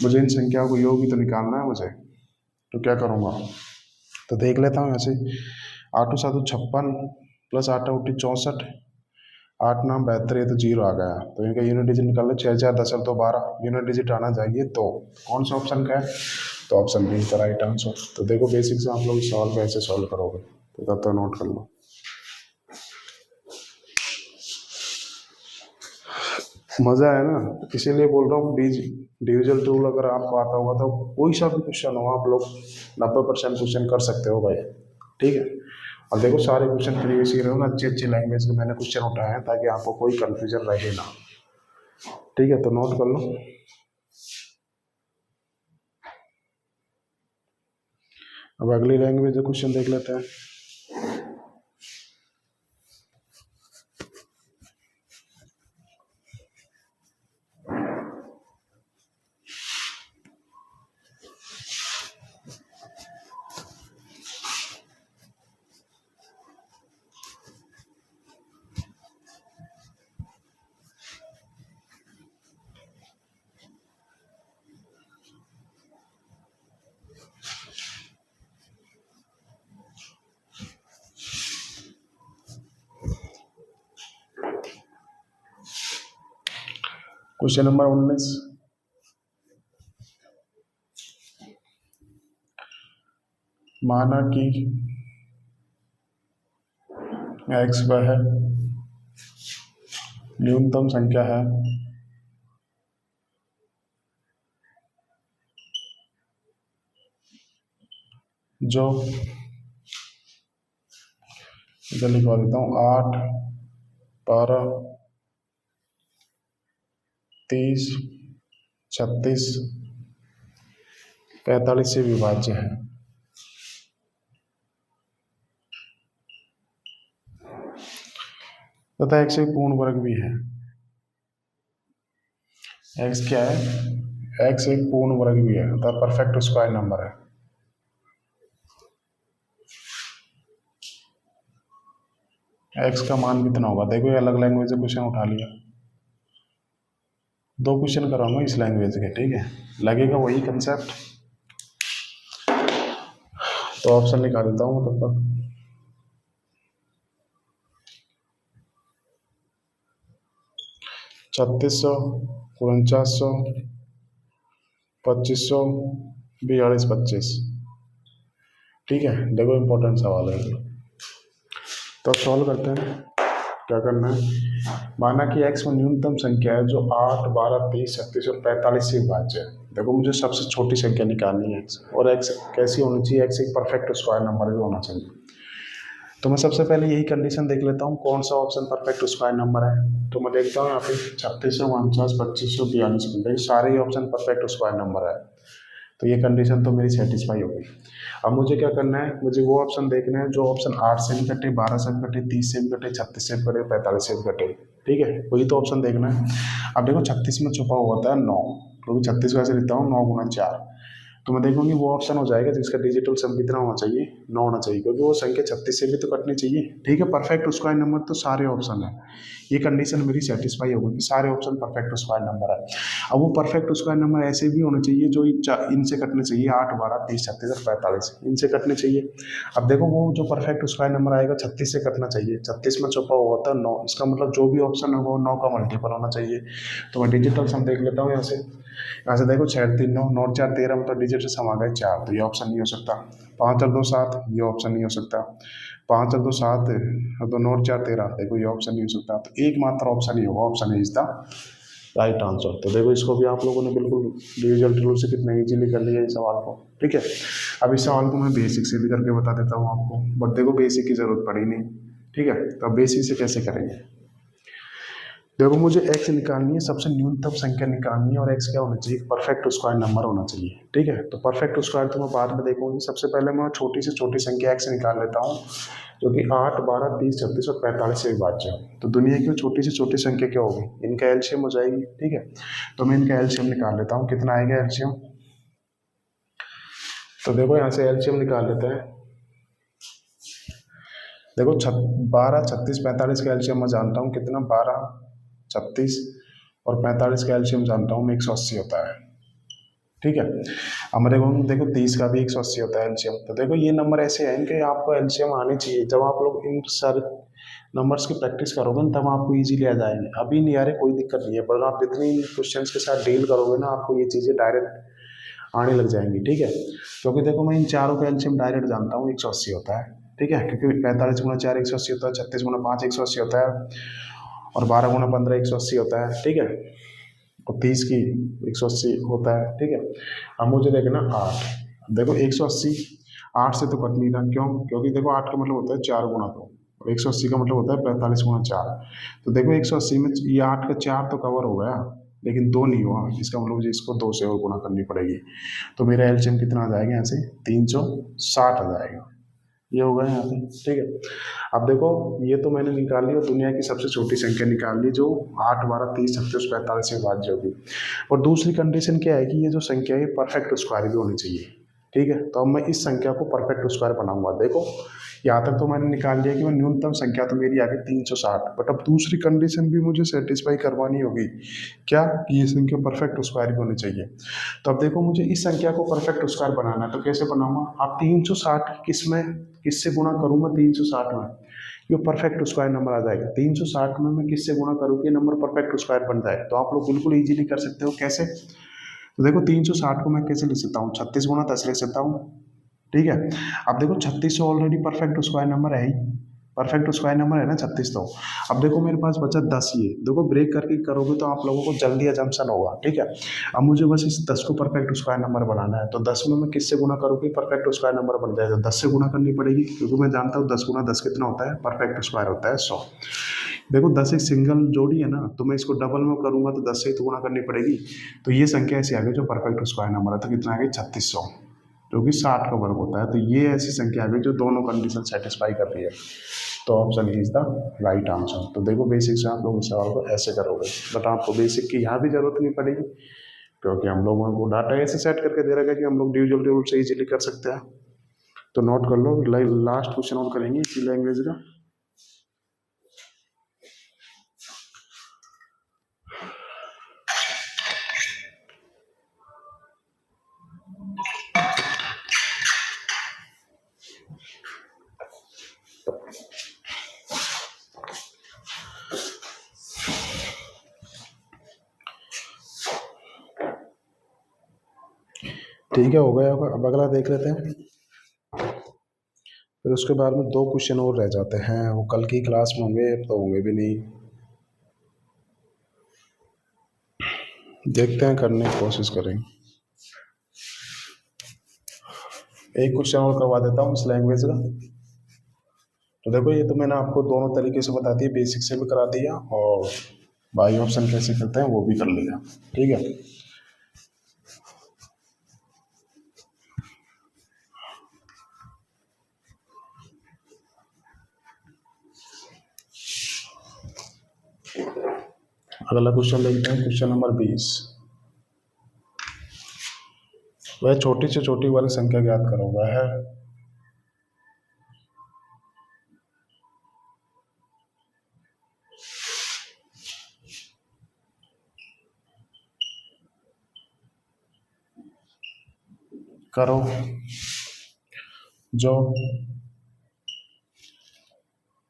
मुझे इन संख्याओं को योग ही तो निकालना है मुझे, तो क्या करूँगा, तो देख लेता हूँ यहाँ से। 8 7 56 प्लस 8 8 64, 8 9 72, ये तो 0 आ गया। तो इनका यूनिट डिजिट निकाल लो, 6 4 10 2 12, यूनिट डिजिट आना चाहिए। तो कौन सा ऑप्शन का है, तो option B is the right answer. तो देखो बेसिक से आप लोग इस सवाल को ऐसे सॉल्व करोगे, तो तब तो नोट कर लो। मजा है ना, इसीलिए बोल रहा हूँ डिविजन टूल अगर आपको आता होगा तो कोई सा भी क्वेश्चन हो आप लोग 90% क्वेश्चन कर सकते हो भाई। ठीक है, और देखो सारे क्वेश्चन प्रीवियस ईयर ना अच्छी अच्छी लैंग्वेज के मैंने क्वेश्चन उठाए हैं ताकि आपको कोई कंफ्यूजन रहे ना। ठीक है, तो नोट कर लो। अब अगली लैंग्वेज का क्वेश्चन देख लेते हैं। क्वेश्चन नंबर 19, माना कि x वह न्यूनतम संख्या है जो, इधर लिखवा देता हूँ, 8 12 30 36 45 से विभाज्य है। तथा x एक पूर्ण वर्ग भी है। x क्या है, x एक पूर्ण वर्ग भी है, तथा परफेक्ट स्क्वायर नंबर है। x का मान कितना होगा, देखो ये अलग लैंग्वेज से क्वेश्चन उठा लिया, 2 क्वेश्चन कराऊंगा इस लैंग्वेज के। ठीक है, लगेगा वही कंसेप्ट। तो ऑप्शन निकाल देता हूँ तब तक। 3600 4900 2500 42 25। ठीक है, देखो इंपॉर्टेंट सवाल है। तो अब सॉल्व करते हैं। क्या करना है, माना कि x में न्यूनतम संख्या है जो 8 12 30 36 और 45 से विभाज्य है। देखो मुझे सबसे छोटी संख्या निकालनी है x, और x कैसी होनी चाहिए, x एक परफेक्ट स्क्वायर नंबर भी होना चाहिए। तो मैं सबसे पहले यही कंडीशन देख लेता हूँ कौन सा ऑप्शन परफेक्ट स्क्वायर नंबर है। तो मैं देखता हूँ यहाँ पे 3600 49 2500 42, सारे ही ऑप्शन परफेक्ट स्क्वायर नंबर है। तो ये कंडीशन तो मेरी सेटिस्फाई हो गई। अब मुझे क्या करना है, मुझे वो ऑप्शन देखना है जो ऑप्शन 8 से भी कटे, 12 से भी कटे, 30 से भी कटे, 36 से भी कटे, 45 से भी कटे। ठीक है, वही तो ऑप्शन देखना है। अब देखो 36 में छुपा हुआ होता है 9, क्योंकि 36 वैसे लिखता हूँ 9 गुना 4। तो मैं देखूंगी वो ऑप्शन हो जाएगा जिसका डिजिटल सम कितना होना चाहिए, 9 होना चाहिए, क्योंकि वो संख्या 36 से भी तो कटनी चाहिए। ठीक है, परफेक्ट स्क्वायर नंबर तो सारे ऑप्शन है। ये कंडीशन मेरी सेटिस्फाई होगी कि सारे ऑप्शन परफेक्ट स्क्वायर नंबर है। अब वो परफेक्ट स्क्वायर नंबर ऐसे भी होने चाहिए जो इनसे कटने चाहिए, 8, 12, 30, 36 और 45 इनसे कटने चाहिए। अब देखो वो जो परफेक्ट स्क्वायर नंबर आएगा 36 से कटना चाहिए, 36 में छुपा हुआ होता है 9, इसका मतलब जो भी ऑप्शन होगा वो 9 का मल्टीपल होना चाहिए। तो मैं डिजिटल सम देख लेता हूँ यहाँ से देखो 6 3 9, 9 4 13, मतलब डिजिट सम आ गए 4, तो ये ऑप्शन नहीं हो सकता। 5 और 2 7, ये ऑप्शन नहीं हो सकता। 5 और 2 7 और 2 9 4 13, देखो ये ऑप्शन नहीं हो सकता। तो एकमात्र ऑप्शन ही होगा, option is the right answer. तो देखो इसको भी आप लोगों ने बिल्कुल डिविजन रूल से कितना इजीली कर लिया इस सवाल को। ठीक है, अब इस सवाल को मैं बेसिक से भी करके बता देता हूँ आपको, बट देखो बेसिक की जरूरत पड़ी नहीं। ठीक है, तो अब बेसिक से कैसे करेंगे। देखो मुझे x निकालनी है, सबसे न्यूनतम संख्या निकालनी है, और x क्या होना चाहिए, परफेक्ट स्क्वायर नंबर होना चाहिए। ठीक है, तो परफेक्ट स्क्वायर तो मैं बाद में देखूंगी, सबसे पहले मैं छोटी से छोटी संख्या x निकाल लेता हूँ, जो कि 8, 12, 30, 36 और 45 से विभाज्य है। तो दुनिया की छोटी से छोटी संख्या क्या होगी, इनका एलसीएम हो जाएगी। ठीक है, तो मैं इनका एलसीएम निकाल लेता हूँ, कितना आएगा एलसीएम। तो देखो यहाँ से एलसीएम निकाल लेते हैं। देखो 12, 36, 45 का एलसीएम मैं जानता हूँ कितना, 12, 36 और 45 का एलसीएम जानता हूँ मैं 180 होता है। ठीक है, अब मैं देखो 30 का भी 180 होता है एलसीएम। तो देखो ये नंबर ऐसे हैं इनके आपको एलसीएम आने चाहिए। जब आप लोग इन सारे नंबर्स की प्रैक्टिस करोगे ना तब आपको इजीली आ जाएंगे, अभी नहीं आ रहे कोई दिक्कत नहीं है, पर आप जितनी क्वेश्चंस के साथ डील करोगे ना आपको ये चीज़ें डायरेक्ट आने लग जाएंगी। ठीक है, क्योंकि देखो मैं इन चारों का एलसीएम डायरेक्ट जानता हूँ 180 होता है। ठीक है, क्योंकि 45 गुना 4 180 होता है, 36 गुना 5 180 होता है, और 12 गुना 15 180 होता है। ठीक है, और 30 की 180 होता है। ठीक है, अब मुझे देखना 8, देखो 180 8 से तो कट नहीं रहा, क्यों, क्योंकि देखो 8 का मतलब होता है 4 गुना 2, और 180 का मतलब होता है 45 गुना 4। तो देखो 180 में ये 8 का 4 तो कवर हो गया, लेकिन 2 नहीं हुआ, इसका मतलब मुझे इसको 2 से और गुना करनी पड़ेगी। तो मेरा एलसीएम कितना आ जाएगा यहाँ से, 360 आ जाएगा, ये होगा यहाँ पे। ठीक है, अब देखो ये तो मैंने निकाल ली और दुनिया की सबसे छोटी संख्या निकाल ली जो 8, 12, 30, 36, 45 से विभाज्य होगी। और दूसरी कंडीशन क्या है कि ये जो संख्या है परफेक्ट स्क्वायर भी होनी चाहिए। ठीक है, तो अब मैं इस संख्या को परफेक्ट स्क्वायर बनाऊंगा। देखो यहाँ तक तो मैंने निकाल लिया कि मैं न्यूनतम संख्या तो मेरी आ गई 360, बट अब दूसरी कंडीशन भी मुझे सेटिस्फाई करवानी होगी, क्या, कि ये संख्या परफेक्ट स्क्वायर भी होनी चाहिए। तो अब देखो मुझे इस संख्या को परफेक्ट स्क्वायर बनाना है, तो कैसे बनाऊंगा, आप 360 किसमें किससे गुणा करूंगा, 360 में ये परफेक्ट स्क्वायर नंबर आ जाएगा। 360 में मैं किससे गुणा करूँ कि नंबर परफेक्ट स्क्वायर बन जाए, तो आप लोग बिल्कुल इजीली कर सकते हो। कैसे, तो देखो 360 को मैं कैसे लिख सकता हूँ, 36 गुना 10 लिख सकता हूँ। ठीक है, अब देखो 36 तो ऑलरेडी परफेक्ट स्क्वायर नंबर है ही, परफेक्ट स्क्वायर नंबर है ना 36 तो। अब देखो मेरे पास बचा 10, ये देखो ब्रेक करके करोगे तो आप लोगों को जल्दी अजम्पशन होगा। ठीक है, अब मुझे बस इस 10 को परफेक्ट स्क्वायर नंबर बनाना है, तो 10 में मैं किससे गुना करूँगी, परफेक्ट स्क्वायर नंबर बन जाएगा, 10 से गुना करनी पड़ेगी, क्योंकि मैं जानता हूँ 10 गुना 10 कितना होता है, परफेक्ट स्क्वायर होता है 100। देखो 10 एक सिंगल जोड़ी है ना, तो मैं इसको डबल में करूंगा तो 10 से ही तो गुणा करनी पड़ेगी। तो ये संख्या ऐसी आ गई जो परफेक्ट स्क्वायर नंबर है, तो कितना आ गई 3600, जो कि 60 का वर्ग होता है। तो ये ऐसी संख्या आ गई जो दोनों कंडीशन सेटिस्फाई कर रही है। तो option is the right answer. तो देखो बेसिक से आप लोग इस सवाल को ऐसे करोगे, बट आपको बेसिक की यहाँ भी जरूरत नहीं पड़ेगी, क्योंकि हम लोगों को डाटा ऐसे सेट करके दे रखा है कि हम लोग डिविजन रूल से इजीली कर सकते हैं। तो नोट कर लो, लास्ट क्वेश्चन और करेंगे इसी लैंग्वेज का। ठीक है, हो गया होगा। अब अगला देख लेते हैं, फिर उसके बाद में 2 क्वेश्चन और रह जाते हैं, वो कल की क्लास में होंगे, अब तो होंगे भी नहीं। देखते हैं, करने की कोशिश करेंगे। एक क्वेश्चन और करवा देता हूँ इस लैंग्वेज का। तो देखो ये तो मैंने आपको दोनों तरीके से बता दिया, बेसिक से भी करा दिया और बाई ऑप्शन कैसे करते हैं वो भी कर लिया। ठीक है, अगला क्वेश्चन देखते हैं, क्वेश्चन नंबर 20। वह छोटी से छोटी वर्ग संख्या ज्ञात करो। वह है करो जो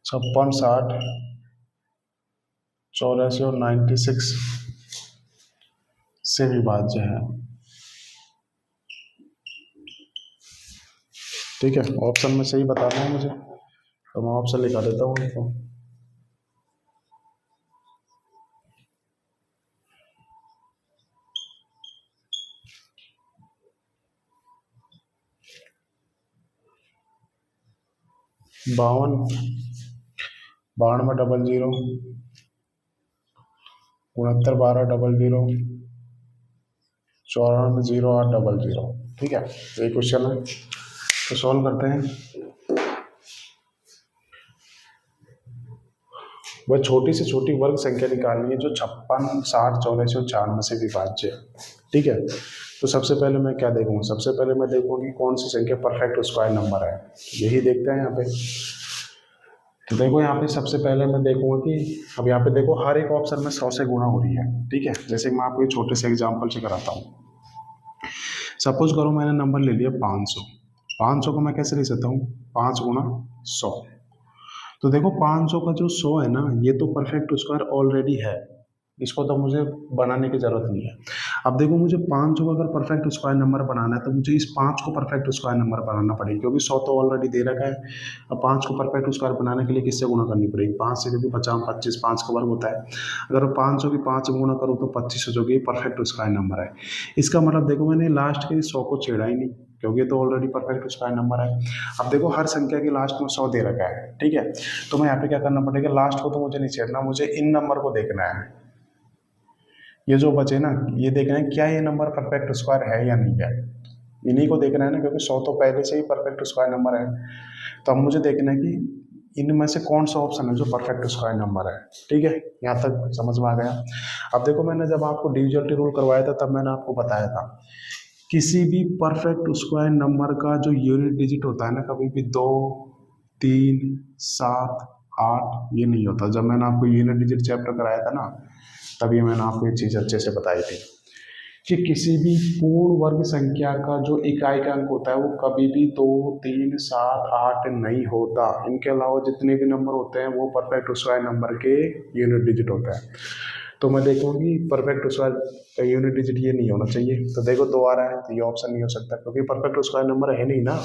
56, 60, 84 और 96 से विभाज्य है। ठीक है, ऑप्शन में सही बताना है मुझे, तो मैं ऑप्शन लिखा देता हूँ आपको। बावन, 92, 00, 69, 12, 00, 94, 08, 00। ठीक है, ये क्वेश्चन है, तो सॉल्व करते हैं। वह छोटी से छोटी वर्ग संख्या निकालनी है जो 56, 60, 84 और 94 से विभाज्य है। ठीक है, तो सबसे पहले मैं क्या देखूंगा, सबसे पहले मैं देखूंगा कि कौन सी संख्या परफेक्ट स्क्वायर नंबर है, यही देखते हैं यहाँ पे। तो देखो यहाँ पे सबसे पहले मैं देखूंगा कि अब यहाँ पे देखो हर एक ऑप्शन में 100 से गुणा हो रही है। ठीक है, जैसे मैं आपको एक छोटे से एग्जाम्पल से कराता हूँ। सपोज करो मैंने नंबर ले लिया 500। 500 को मैं कैसे लिख सकता हूँ, 5 गुणा 100। तो देखो 500 का जो 100 है ना, ये तो परफेक्ट स्क्वायर ऑलरेडी है, इसको तो मुझे बनाने की जरूरत नहीं है। अब देखो मुझे 500 का अगर परफेक्ट स्क्वायर नंबर बनाना है तो मुझे इस 5 को परफेक्ट स्क्वायर नंबर बनाना पड़ेगा, क्योंकि 100 तो ऑलरेडी दे रखा है। अब 5 को परफेक्ट स्क्वायर बनाने के लिए किससे गुणा करनी पड़ेगी, 5 से, क्योंकि 50, 25 5 का वर्ग होता है। अगर 500 की 5 से गुणा करूँ तो 25 हो जाएगी, परफेक्ट स्क्वायर नंबर है। इसका मतलब देखो मैंने लास्ट के 100 को छेड़ा ही नहीं, क्योंकि तो ऑलरेडी परफेक्ट स्क्वायर नंबर है। अब देखो हर संख्या के लास्ट में 100 दे रखा है। ठीक है, तो मैं यहाँ पे क्या करना पड़ेगा, लास्ट को तो मुझे नहीं छेड़ना, मुझे इन नंबर को देखना है। ये जो बचे ना, ये देखना है क्या ये नंबर परफेक्ट स्क्वायर है या नहीं है, इन्हीं को देखना है ना, क्योंकि 100 तो पहले से ही परफेक्ट स्क्वायर नंबर है। तो अब मुझे देखना है कि इनमें से कौन सा ऑप्शन है जो परफेक्ट स्क्वायर नंबर है। ठीक है, यहाँ तक समझ में आ गया। अब देखो मैंने जब आपको डिविजन रूल करवाया था तब मैंने आपको बताया था, किसी भी परफेक्ट स्क्वायर नंबर का जो यूनिट डिजिट होता है ना, कभी भी 2, 3, 7, 8 ये नहीं होता। जब मैंने आपको यूनिट डिजिट चैप्टर कराया था ना, तभी मैंने आपको ये चीज़ अच्छे से बताई थी कि किसी भी पूर्ण वर्ग संख्या का जो इकाई का अंक होता है वो कभी भी 2, 3, 7, 8 नहीं होता। इनके अलावा जितने भी नंबर होते हैं वो परफेक्ट स्क्वायर नंबर के यूनिट डिजिट होता है। तो मैं देखूंगी परफेक्ट स्क्वायर का यूनिट डिजिट ये नहीं होना चाहिए। तो देखो 2 आ रहा है, तो ये ऑप्शन नहीं हो सकता, क्योंकि परफेक्ट स्क्वायर नंबर है नहीं ना।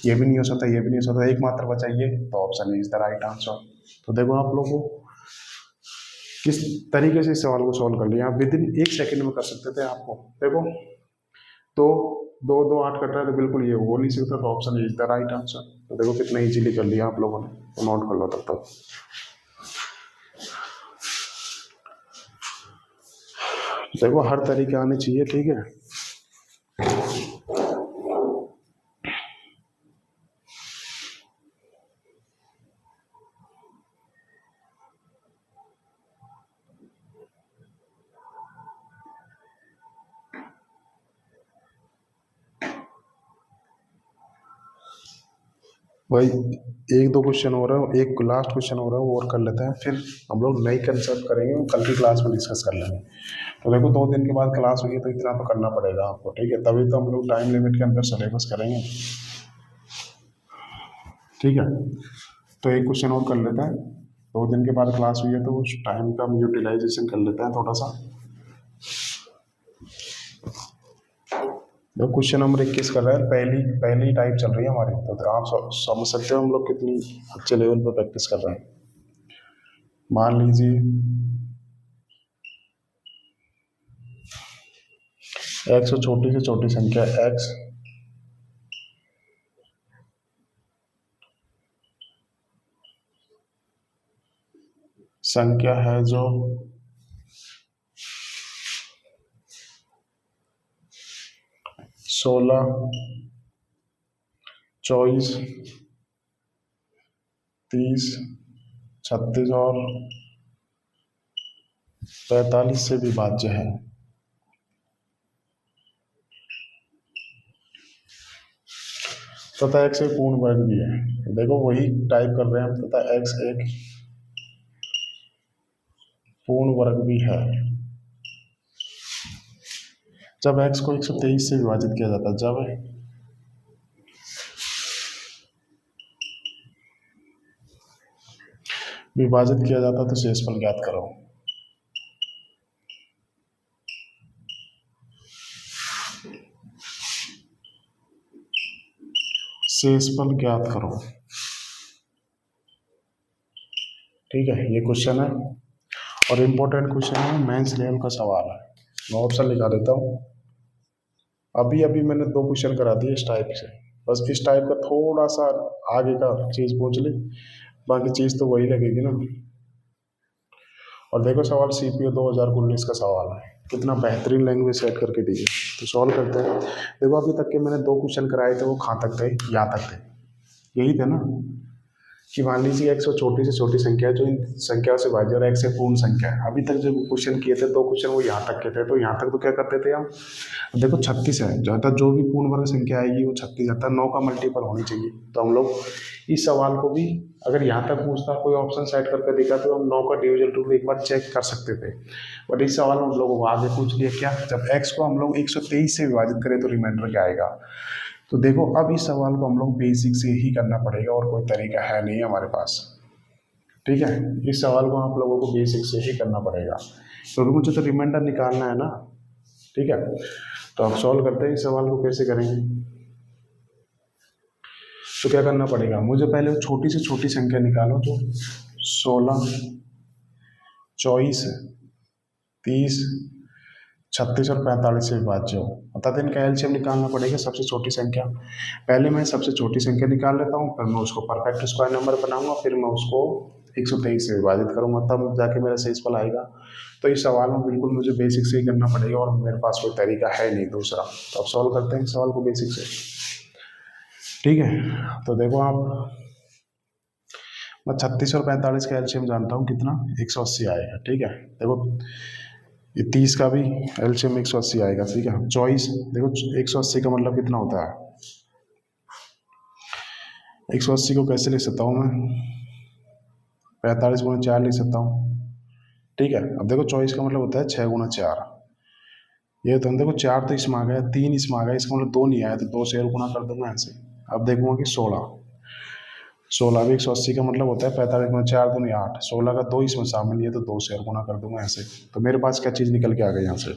ये भी नहीं हो सकता, ये भी नहीं हो सकता, एक मात्र बचा ये, तो option is the right answer. तो देखो आप लोगों को किस तरीके से इस सवाल को सॉल्व कर लिया, आप विद इन 1 सेकंड में कर सकते थे। आपको देखो तो 2, 2, 8 कट रहा है, तो बिल्कुल ये हो नहीं सकता, तो option is the right answer. तो देखो कितना इजीली कर लिया आप लोगों ने, तो नोट कर लो तब तक। देखो हर तरीके आने चाहिए। ठीक है, भाई 1-2 क्वेश्चन हो रहा है, एक लास्ट क्वेश्चन हो रहा है वो और कर लेते हैं, फिर हम लोग नई कंसेप्ट करेंगे, वो कल की क्लास में डिस्कस कर लेंगे। तो देखो 2 दिन के बाद क्लास हुई है, तो इतना तो करना पड़ेगा आपको। ठीक है, तभी तो हम लोग टाइम लिमिट के अंदर सिलेबस करेंगे। ठीक है, तो एक क्वेश्चन और कर लेते हैं। 2 दिन के बाद क्लास हुई है तो उस टाइम का हम यूटिलाइजेशन कर लेते हैं थोड़ा सा। देखो क्वेश्चन नंबर 21 कर रहा है, पहली पहली टाइप चल रही है हमारी, तो आप समझ सकते हो हम लोग कितनी अच्छे लेवल पर प्रैक्टिस कर रहे हैं। मान लीजिए x और छोटी से छोटी संख्या x संख्या है जो 16, 24, 30, 36 और 45 से विभाज्य है। तथा x एक पूर्ण वर्ग भी है। देखो वही टाइप कर रहे हैं हम, तथा x एक पूर्ण वर्ग भी है। जब x को 123 से विभाजित किया जाता है, जब विभाजित किया जाता है तो शेषफल ज्ञात करो। शेषफल ज्ञात करो। ठीक है, ये क्वेश्चन है और इम्पोर्टेंट क्वेश्चन है, मेंस लेवल का सवाल है। मैं ऑप्शन लिखा देता हूँ। अभी अभी मैंने 2 क्वेश्चन करा दिए इस टाइप से, बस इस टाइप का थोड़ा सा आगे का चीज़ पूछ ली, बाकी चीज़ तो वही लगेगी ना। और देखो सवाल CPO 2019 का सवाल है, कितना बेहतरीन लैंग्वेज सेट करके दी है। तो सॉल्व करते हैं। देखो अभी तक के मैंने 2 क्वेश्चन कराए थे, वो कहाँ तक थे, यहाँ तक थे, यही थे ना, कि मान लीजिए x छोटी से छोटी संख्या है जो इन संख्याओं से भाज्य और x एक पूर्ण संख्या है। अभी तक जो क्वेश्चन किए थे 2 क्वेश्चन वो यहाँ तक के थे, तो यहाँ तक तो क्या करते थे हम, देखो 36 है, ज़्यादा जो भी पूर्ण वर्ग संख्या आएगी वो 36 आता है, 9 का मल्टीपल होनी चाहिए। तो हम लोग इस सवाल को भी अगर यहाँ तक पूछता, कोई ऑप्शन सेट करके देखा, तो हम 9 का डिविजन टू एक बार चेक कर सकते थे। बट इस सवाल में हम लोगों को आगे पूछ लिया क्या, जब x को हम लोग 123 से विभाजित करें तो रिमाइंडर क्या आएगा। तो देखो अब इस सवाल को हम लोग बेसिक से ही करना पड़ेगा और कोई तरीका है नहीं हमारे पास। ठीक है, इस सवाल को आप लोगों को बेसिक से ही करना पड़ेगा, क्योंकि मुझे तो रिमाइंडर निकालना है ना। ठीक है, तो आप सॉल्व करते हैं इस सवाल को कैसे करेंगे। तो क्या करना पड़ेगा, मुझे पहले छोटी से छोटी संख्या निकालो, तो 16, 24, 30, 36 और 45 से विभाज्य हो, अर्थात इनका एलसीएम निकालना पड़ेगा सबसे छोटी संख्या। पहले मैं सबसे छोटी संख्या निकाल लेता हूँ, फिर मैं उसको परफेक्ट स्क्वायर नंबर बनाऊंगा, फिर मैं उसको 123 से विभाजित करूंगा, तब जाके मेरा शेषफल आएगा। तो इस सवाल में बिल्कुल मुझे बेसिक से ही करना पड़ेगा और मेरे पास कोई तरीका है नहीं दूसरा। तो अब सॉल्व करते हैं इस सवाल को बेसिक से। ठीक है, तो देखो आप, मैं 36 और 45 का एलसीएम जानता हूँ कितना, 180 आएगा। ठीक है, देखो ये 30 का भी एलसीएम 180 आएगा। ठीक है, 24, देखो 180 का मतलब कितना होता है, 180 को कैसे लिख सकता हूँ मैं, 45 गुना 4 लिख सकता हूँ। ठीक है, अब देखो 24 का मतलब होता है 6 गुना 4, ये तो देखो 4 तो इसमें आ गया, 3 इसमें आ गया, इसका मतलब 2 नहीं आया, तो 2 से और गुना कर दूंगा ऐसे। अब देखूंगा कि 16 भी 180 का मतलब होता है 45 गुना 4 दूनी 8, 16 का 2 इसमें शामिल है, तो 2 से और गुना कर दूंगा ऐसे। तो मेरे पास क्या चीज़ निकल के आ गई यहाँ से,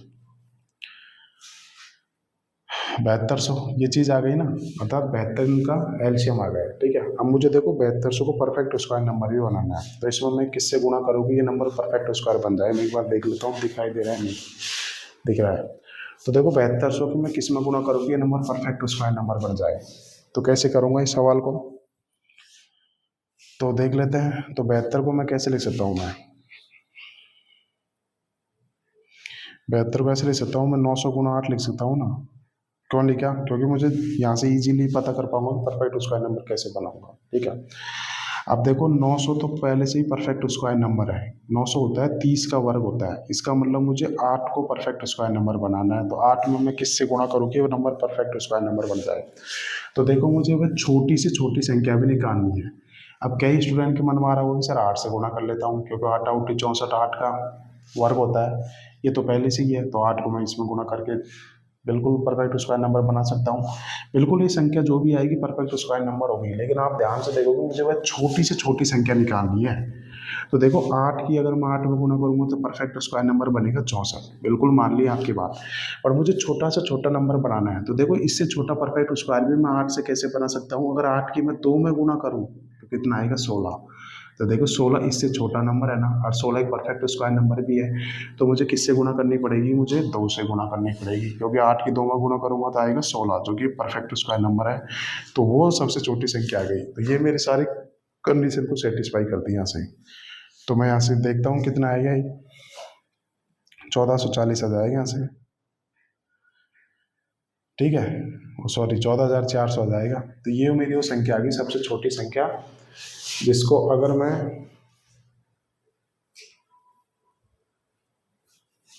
7200, ये चीज़ आ गई ना, अर्थात 72 का एलसीएम आ गया। ठीक है, अब मुझे देखो 7200 को परफेक्ट स्क्वायर नंबर भी बनाना है, तो इसमें मैं किससे गुणा करूँगी ये नंबर परफेक्ट स्क्वायर बन जाए। मैं एक बार देख लेता हूँ, दिखाई दे रहा है नहीं, दिख रहा है। तो देखो 7200 की मैं किस में गुणा करूँगी ये नंबर परफेक्ट स्क्वायर नंबर बन जाए। तो कैसे करूँगा इस सवाल को, तो देख लेते हैं। तो 72 को मैं कैसे लिख सकता हूँ, मैं 72 को ऐसे लिख सकता हूँ, मैं 900 गुना 8 लिख सकता हूँ ना। क्यों लिखा, क्योंकि मुझे यहाँ से इजीली पता कर पाऊंगा परफेक्ट स्क्वायर नंबर कैसे बनाऊंगा। ठीक है, अब देखो 900 तो पहले से ही परफेक्ट स्क्वायर नंबर है, 900 होता है 30 का वर्ग होता है, इसका मतलब मुझे 8 को परफेक्ट स्क्वायर नंबर बनाना है। तो 8 में मैं किससे गुणा करूँ कि वो नंबर परफेक्ट स्क्वायर नंबर बन जाए। तो देखो मुझे वह छोटी से छोटी संख्या भी निकालनी है। अब कई स्टूडेंट के मन में आ रहा होगा सर 8 से गुणा कर लेता हूँ, क्योंकि 8 आउट 64, 8 का वर्ग होता है, ये तो पहले से ही है, तो 8 को मैं इसमें गुणा करके बिल्कुल परफेक्ट स्क्वायर नंबर बना सकता हूँ। बिल्कुल ये संख्या जो भी आएगी परफेक्ट स्क्वायर नंबर होगी, लेकिन आप ध्यान से देखोगे मुझे वह छोटी से छोटी संख्या निकालनी है। तो देखो 8 की अगर मैं 8 में गुणा करूँगा तो परफेक्ट स्क्वायर नंबर बनेगा 64, बिल्कुल मान ली आपकी बात। और मुझे छोटा से छोटा नंबर बनाना है, तो देखो इससे छोटा परफेक्ट स्क्वायर भी मैं 8 से कैसे बना सकता हूँ, अगर 8 की मैं 2 में गुणा करूँ तो कितना आएगा 16। तो देखो 16 इससे छोटा नंबर है ना, और 16 एक परफेक्ट स्क्वायर नंबर भी है। तो मुझे किससे गुणा करनी पड़ेगी, मुझे 2 से गुणा करनी पड़ेगी, क्योंकि 8 की 2 में गुणा करूँगा तो आएगा 16, जो कि परफेक्ट स्क्वायर नंबर है। तो वो सबसे छोटी संख्या आ गई। तो ये मेरी सारी कंडीशन को सेटिस्फाई करती है यहाँ से। तो मैं यहाँ से देखता हूँ कितना आएगा, 1440 आ जाएगा यहाँ से। ठीक है, सॉरी 14400 आ जाएगा। तो ये मेरी वो संख्या आ गई, सबसे छोटी संख्या, जिसको अगर मैं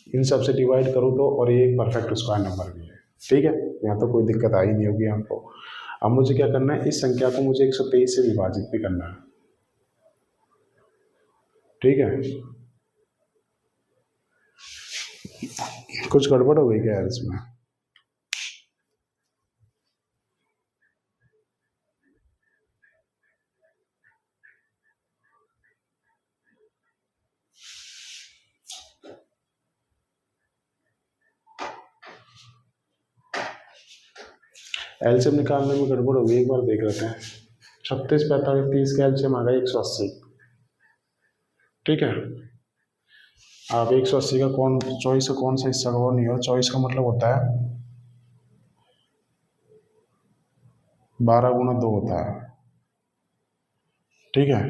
इन सब से डिवाइड करूँ तो, और ये एक परफेक्ट स्क्वायर नंबर भी है। ठीक है, यहाँ तो कोई दिक्कत आई नहीं होगी हमको। अब मुझे क्या करना है, इस संख्या को मुझे 123 से विभाजित भी करना है। ठीक है, कुछ गड़बड़ हो गई क्या यार इसमें? एलसीएम निकालने में गड़बड़ हो गई, एक बार देख लेते हैं। 36, 45, 30 का एलसीएम आ गया 180। ठीक है, अब 180 का कौन चॉइस का कौन सा हिस्सा कवर नहीं हो? चॉइस का मतलब होता है 12 गुना 2 होता है। ठीक है,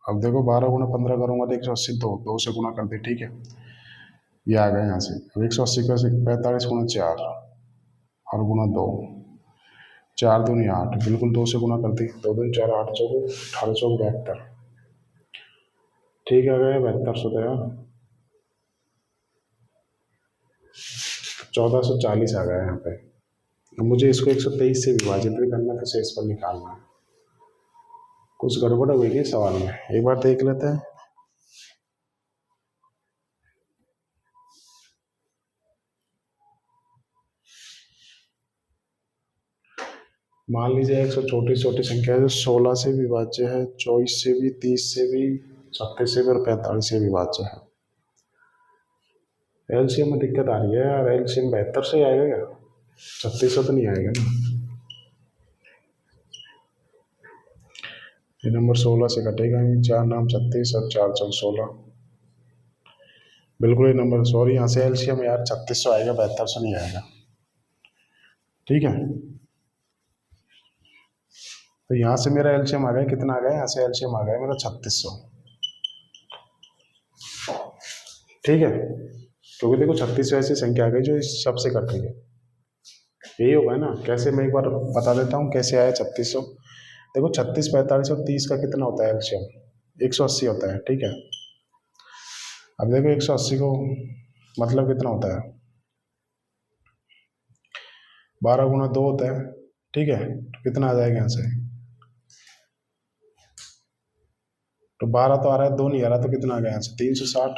अब देखो 12 गुना 15 करूंगा तो 180, दो से गुना कर दे। ठीक है, ये आ गया यहाँ से। अब 180 का 45 गुना 4 और गुना 2, 4 दूनी 8, बिल्कुल 2 से गुना कर दी। 2 दूनी 4, 8 चौको 18, चौक 72। ठीक है, आ गया 7200 1440 आ गया यहाँ पे। अब मुझे इसको 123 से विभाजित भी करना है, तो शेष पर निकालना है। कुछ गड़बड़ हो गई है सवाल में, एक बार देख लेते हैं। मान लीजिए 100 छोटी छोटी संख्या है जो 16 से विभाज्य है, 24 से भी, 30 से भी, 36 से भी और 45 से विभाज्य है। एलसीएम में दिक्कत आ रही है यार। एलसीएम 72 से आएगा क्या? 3600 तो नहीं आएगा ना। ये नंबर 16 से कटेगा नहीं। 4 नाम 36 और 4 चल 16, बिल्कुल ये नंबर, सॉरी यहाँ से एलसीएम यार 3600 आएगा, 7200 नहीं आएगा। ठीक है, तो यहाँ से मेरा एलसीएम आ गया, कितना आ गया? यहाँ से एलसीएम आ गया मेरा 3600। ठीक है, क्योंकि देखो 3600 ऐसी संख्या आ गई जो इस सब से कट रही है। यही होगा ना? कैसे, मैं एक बार बता देता हूँ कैसे आया 3600। देखो 36, 45 और 30 का कितना होता है एलसीएम? 180 होता है। ठीक है, अब देखो 180 को मतलब कितना होता है? 12 गुना 2 होता है। ठीक है, तो कितना आ जाएगा यहाँ से? तो 12 तो आ रहा है, 2 नहीं आ रहा, तो कितना आ गया यहाँ से? 360।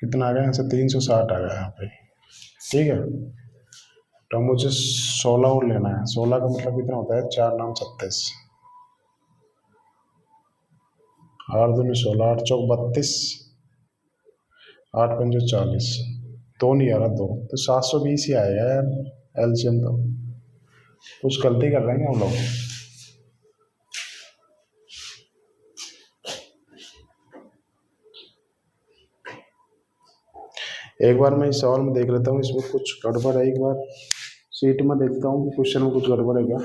कितना आ गया यहाँ से? 360 आ गया यहाँ पे। ठीक है, तो मुझे 16 और लेना है। 16 का मतलब कितना होता है? 4 नाम 36, 8 दूनी 16, 8 चौक 32, 8 पंजे 40, 2 नहीं आ रहा, 2, तो 720 ही आएगा यार एलसीएम। तो कुछ गलती कर रहे हैं हम लोग। एक बार मैं इस सवाल में देख लेता हूँ, इसमें कुछ गड़बड़ है। एक बार शीट में देखता हूँ कि क्वेश्चन में कुछ गड़बड़ है क्या।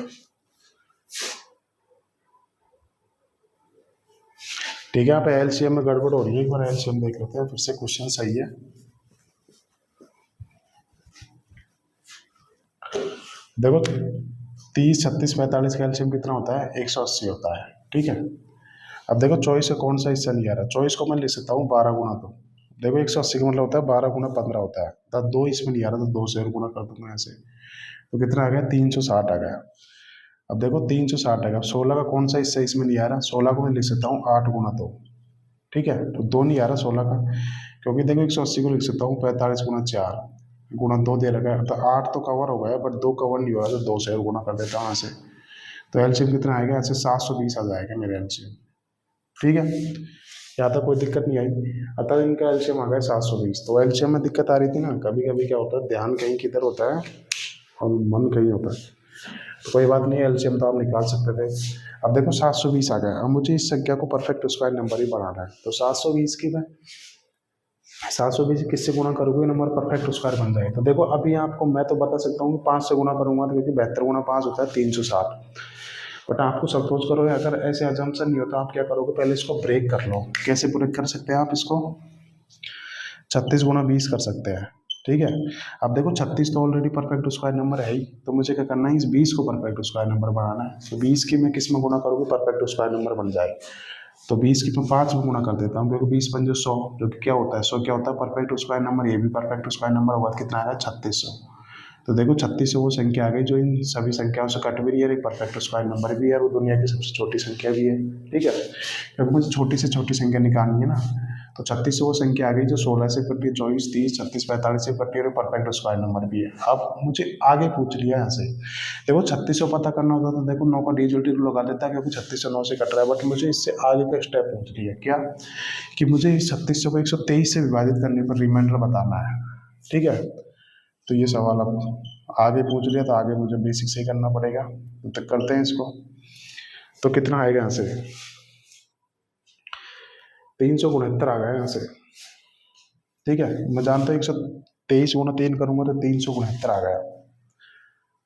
ठीक है, यहाँ पे एलसीएम में गड़बड़ हो रही है। एक बार एलसीएम देख लेते हैं फिर से, क्वेश्चन सही है। देखो 30, 36, 45 का एलसीएम कितना होता है? 180 होता है। ठीक है, अब देखो चॉइस का कौन सा हिस्सा नहीं आ रहा। चॉइस को मैं लिख सकता हूँ 12 गुना 2। देखो 180 का मतलब होता है 12 गुना 15 होता है, तो 2 इसमें नहीं आ रहा, तो 2 से और गुना कर दूंगा यहाँ से। तो कितना आ गया? 360 आ गया। अब देखो 360 आ गया। अब 16 का कौन सा हिस्सा इसमें नहीं आ रहा? 16 को मैं लिख सकता हूँ 8 गुना 2। ठीक है, तो 2 नहीं आ रहा 16 का, क्योंकि देखो 180 को लिख सकता हूँ 45 गुना 4 गुना 2 दे रखा है, तो 8 तो कवर हो गया, बट 2 कवर नहीं हो रहा, तो 2 से और गुना कर देता हूँ यहाँ से। तो एलसीएम कितना आएगा? यहाँ से 720 आ जाएगा मेरा एलसीएम। ठीक है, यहाँ तक कोई दिक्कत नहीं आई। अतः इनका एलसीएम आ गया 720। तो एलसीएम में दिक्कत आ रही थी ना, कभी कभी क्या होता है, ध्यान कहीं किधर होता है और मन कहीं होता है। तो कोई बात नहीं, एलसीएम तो आप निकाल सकते थे। अब देखो 720 आ गया। अब मुझे इस संख्या को परफेक्ट स्क्वायर नंबर ही बनाना है। तो 720 की मैं 720 किससे गुणा करोगे, नंबर परफेक्ट स्क्वायर बन जाएगा। तो देखो अभी आपको मैं तो बता सकता हूँ कि 5 से गुणा करूंगा, तो क्योंकि 72 गुना 5 होता है 360। बट आपको सपोज करो, अगर ऐसे अजम्पशन नहीं होता, आप क्या करोगे? पहले इसको ब्रेक कर लो। कैसे ब्रेक कर सकते हैं आप इसको? 36 गुना 20 कर सकते हैं। ठीक है, अब देखो 36 तो ऑलरेडी परफेक्ट स्क्वायर नंबर है ही, तो मुझे क्या करना है? इस 20 को परफेक्ट स्क्वायर नंबर बनाना है। तो 20 की मैं किस में गुणा करूँगी? परफेक्ट स्क्वायर नंबर बन जाए। तो 20 की मैं 5 में गुणा कर देता हूँ, क्योंकि 20 पंजे 100, जो कि क्या होता है 100 क्या होता है परफेक्ट स्क्वायर नंबर, ये भी परफेक्ट स्क्वायर नंबर होगा, तो कितना आएगा 3600। तो देखो 3600 वो संख्या आ गई जो इन सभी संख्याओं से कट भी रही है, एक परफेक्ट स्क्वायर नंबर भी है और दुनिया की सबसे छोटी संख्या भी है। ठीक है, क्योंकि मुझे छोटी से छोटी संख्या निकालनी है ना, तो 3600 वो संख्या आ गई जो 16 से कटी, 24, 30, 36, 45 से कटी और परफेक्ट स्क्वायर नंबर भी है। अब मुझे आगे पूछ लिया यहाँ से, देखो 3600 पता करना होता तो देखो 9 का डिजिट लगा देता, क्योंकि 3600 9 से कट रहा है, बट मुझे इससे आगे का स्टेप पूछ लिया क्या, कि मुझे इस 3600 को 123 से विभाजित करने पर रिमाइंडर बताना है। ठीक है, तो ये सवाल अब आगे पूछ लिया, तो आगे मुझे बेसिक से ही करना पड़ेगा, तो करते हैं इसको। तो कितना आएगा यहाँ से, 369 आ गया यहाँ से। ठीक है, मैं जानता हूँ 123 गुना 3 करूंगा तो 369 आ गया।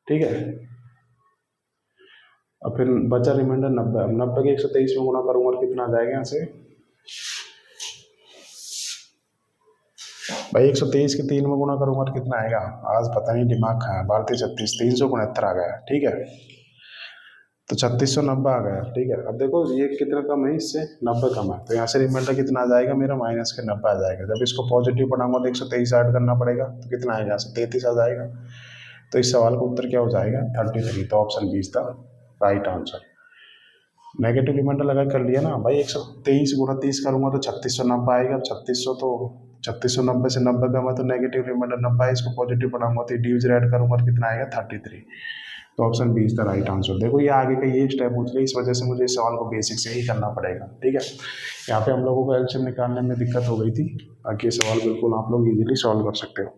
ठीक है, और फिर बचा रिमाइंडर 90, 90 के 123 में गुना करूंगा तो कितना आ जाएगा यहाँ से भाई, 123 के 3 में गुना करूंगा तो कितना आएगा, आज पता नहीं दिमाग कहाँ है, 12×3 = 36, 369 आ गया। ठीक है, तो 3690 आ गया। ठीक है, अब देखो ये कितना कम है, इससे 90 कम है, तो यहाँ से रिमाइंडर कितना आ जाएगा मेरा, माइनस के 90 आ जाएगा। जब इसको पॉजिटिव बनाऊंगा तो 123 ऐड करना पड़ेगा, तो कितना आएगा, यहाँ से 33 आ जाएगा। तो इस सवाल का उत्तर क्या हो जाएगा, 33। तो option B is the right answer. Negative remainder लगा कर लिया ना भाई, 123 गुना 30 करूंगा तो 3690 आएगा। अब 3600 तो 3690 से 90 कम है, तो नेगेटिव रिमाइंडर 90 है, इसको पॉजिटिव बनाऊंगा तो डिविजन ऐड करूंगा तो कितना आएगा 33। तो option B is the right answer. देखो ये आगे का ये स्टेप पूछ लिया, इस वजह से मुझे इस सवाल को बेसिक से ही करना पड़ेगा। ठीक है, यहाँ पे हम लोगों को एलसीएम निकालने में दिक्कत हो गई थी, बाकी ये सवाल बिल्कुल आप लोग इजीली सॉल्व कर सकते हो।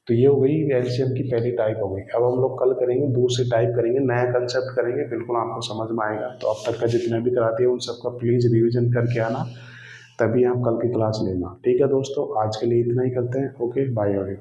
तो ये हो गई एलसीएम की पहली टाइप हो गई। अब हम लोग कल करेंगे दूसरी टाइप, करेंगे नया कंसेप्ट करेंगे, बिल्कुल आपको समझ में आएगा। तो अब तक का जितने भी करा दिया उन सबका प्लीज़ रिविजन करके आना, तभी आप कल की क्लास लेना। ठीक है दोस्तों, आज के लिए इतना ही करते हैं। Okay, bye.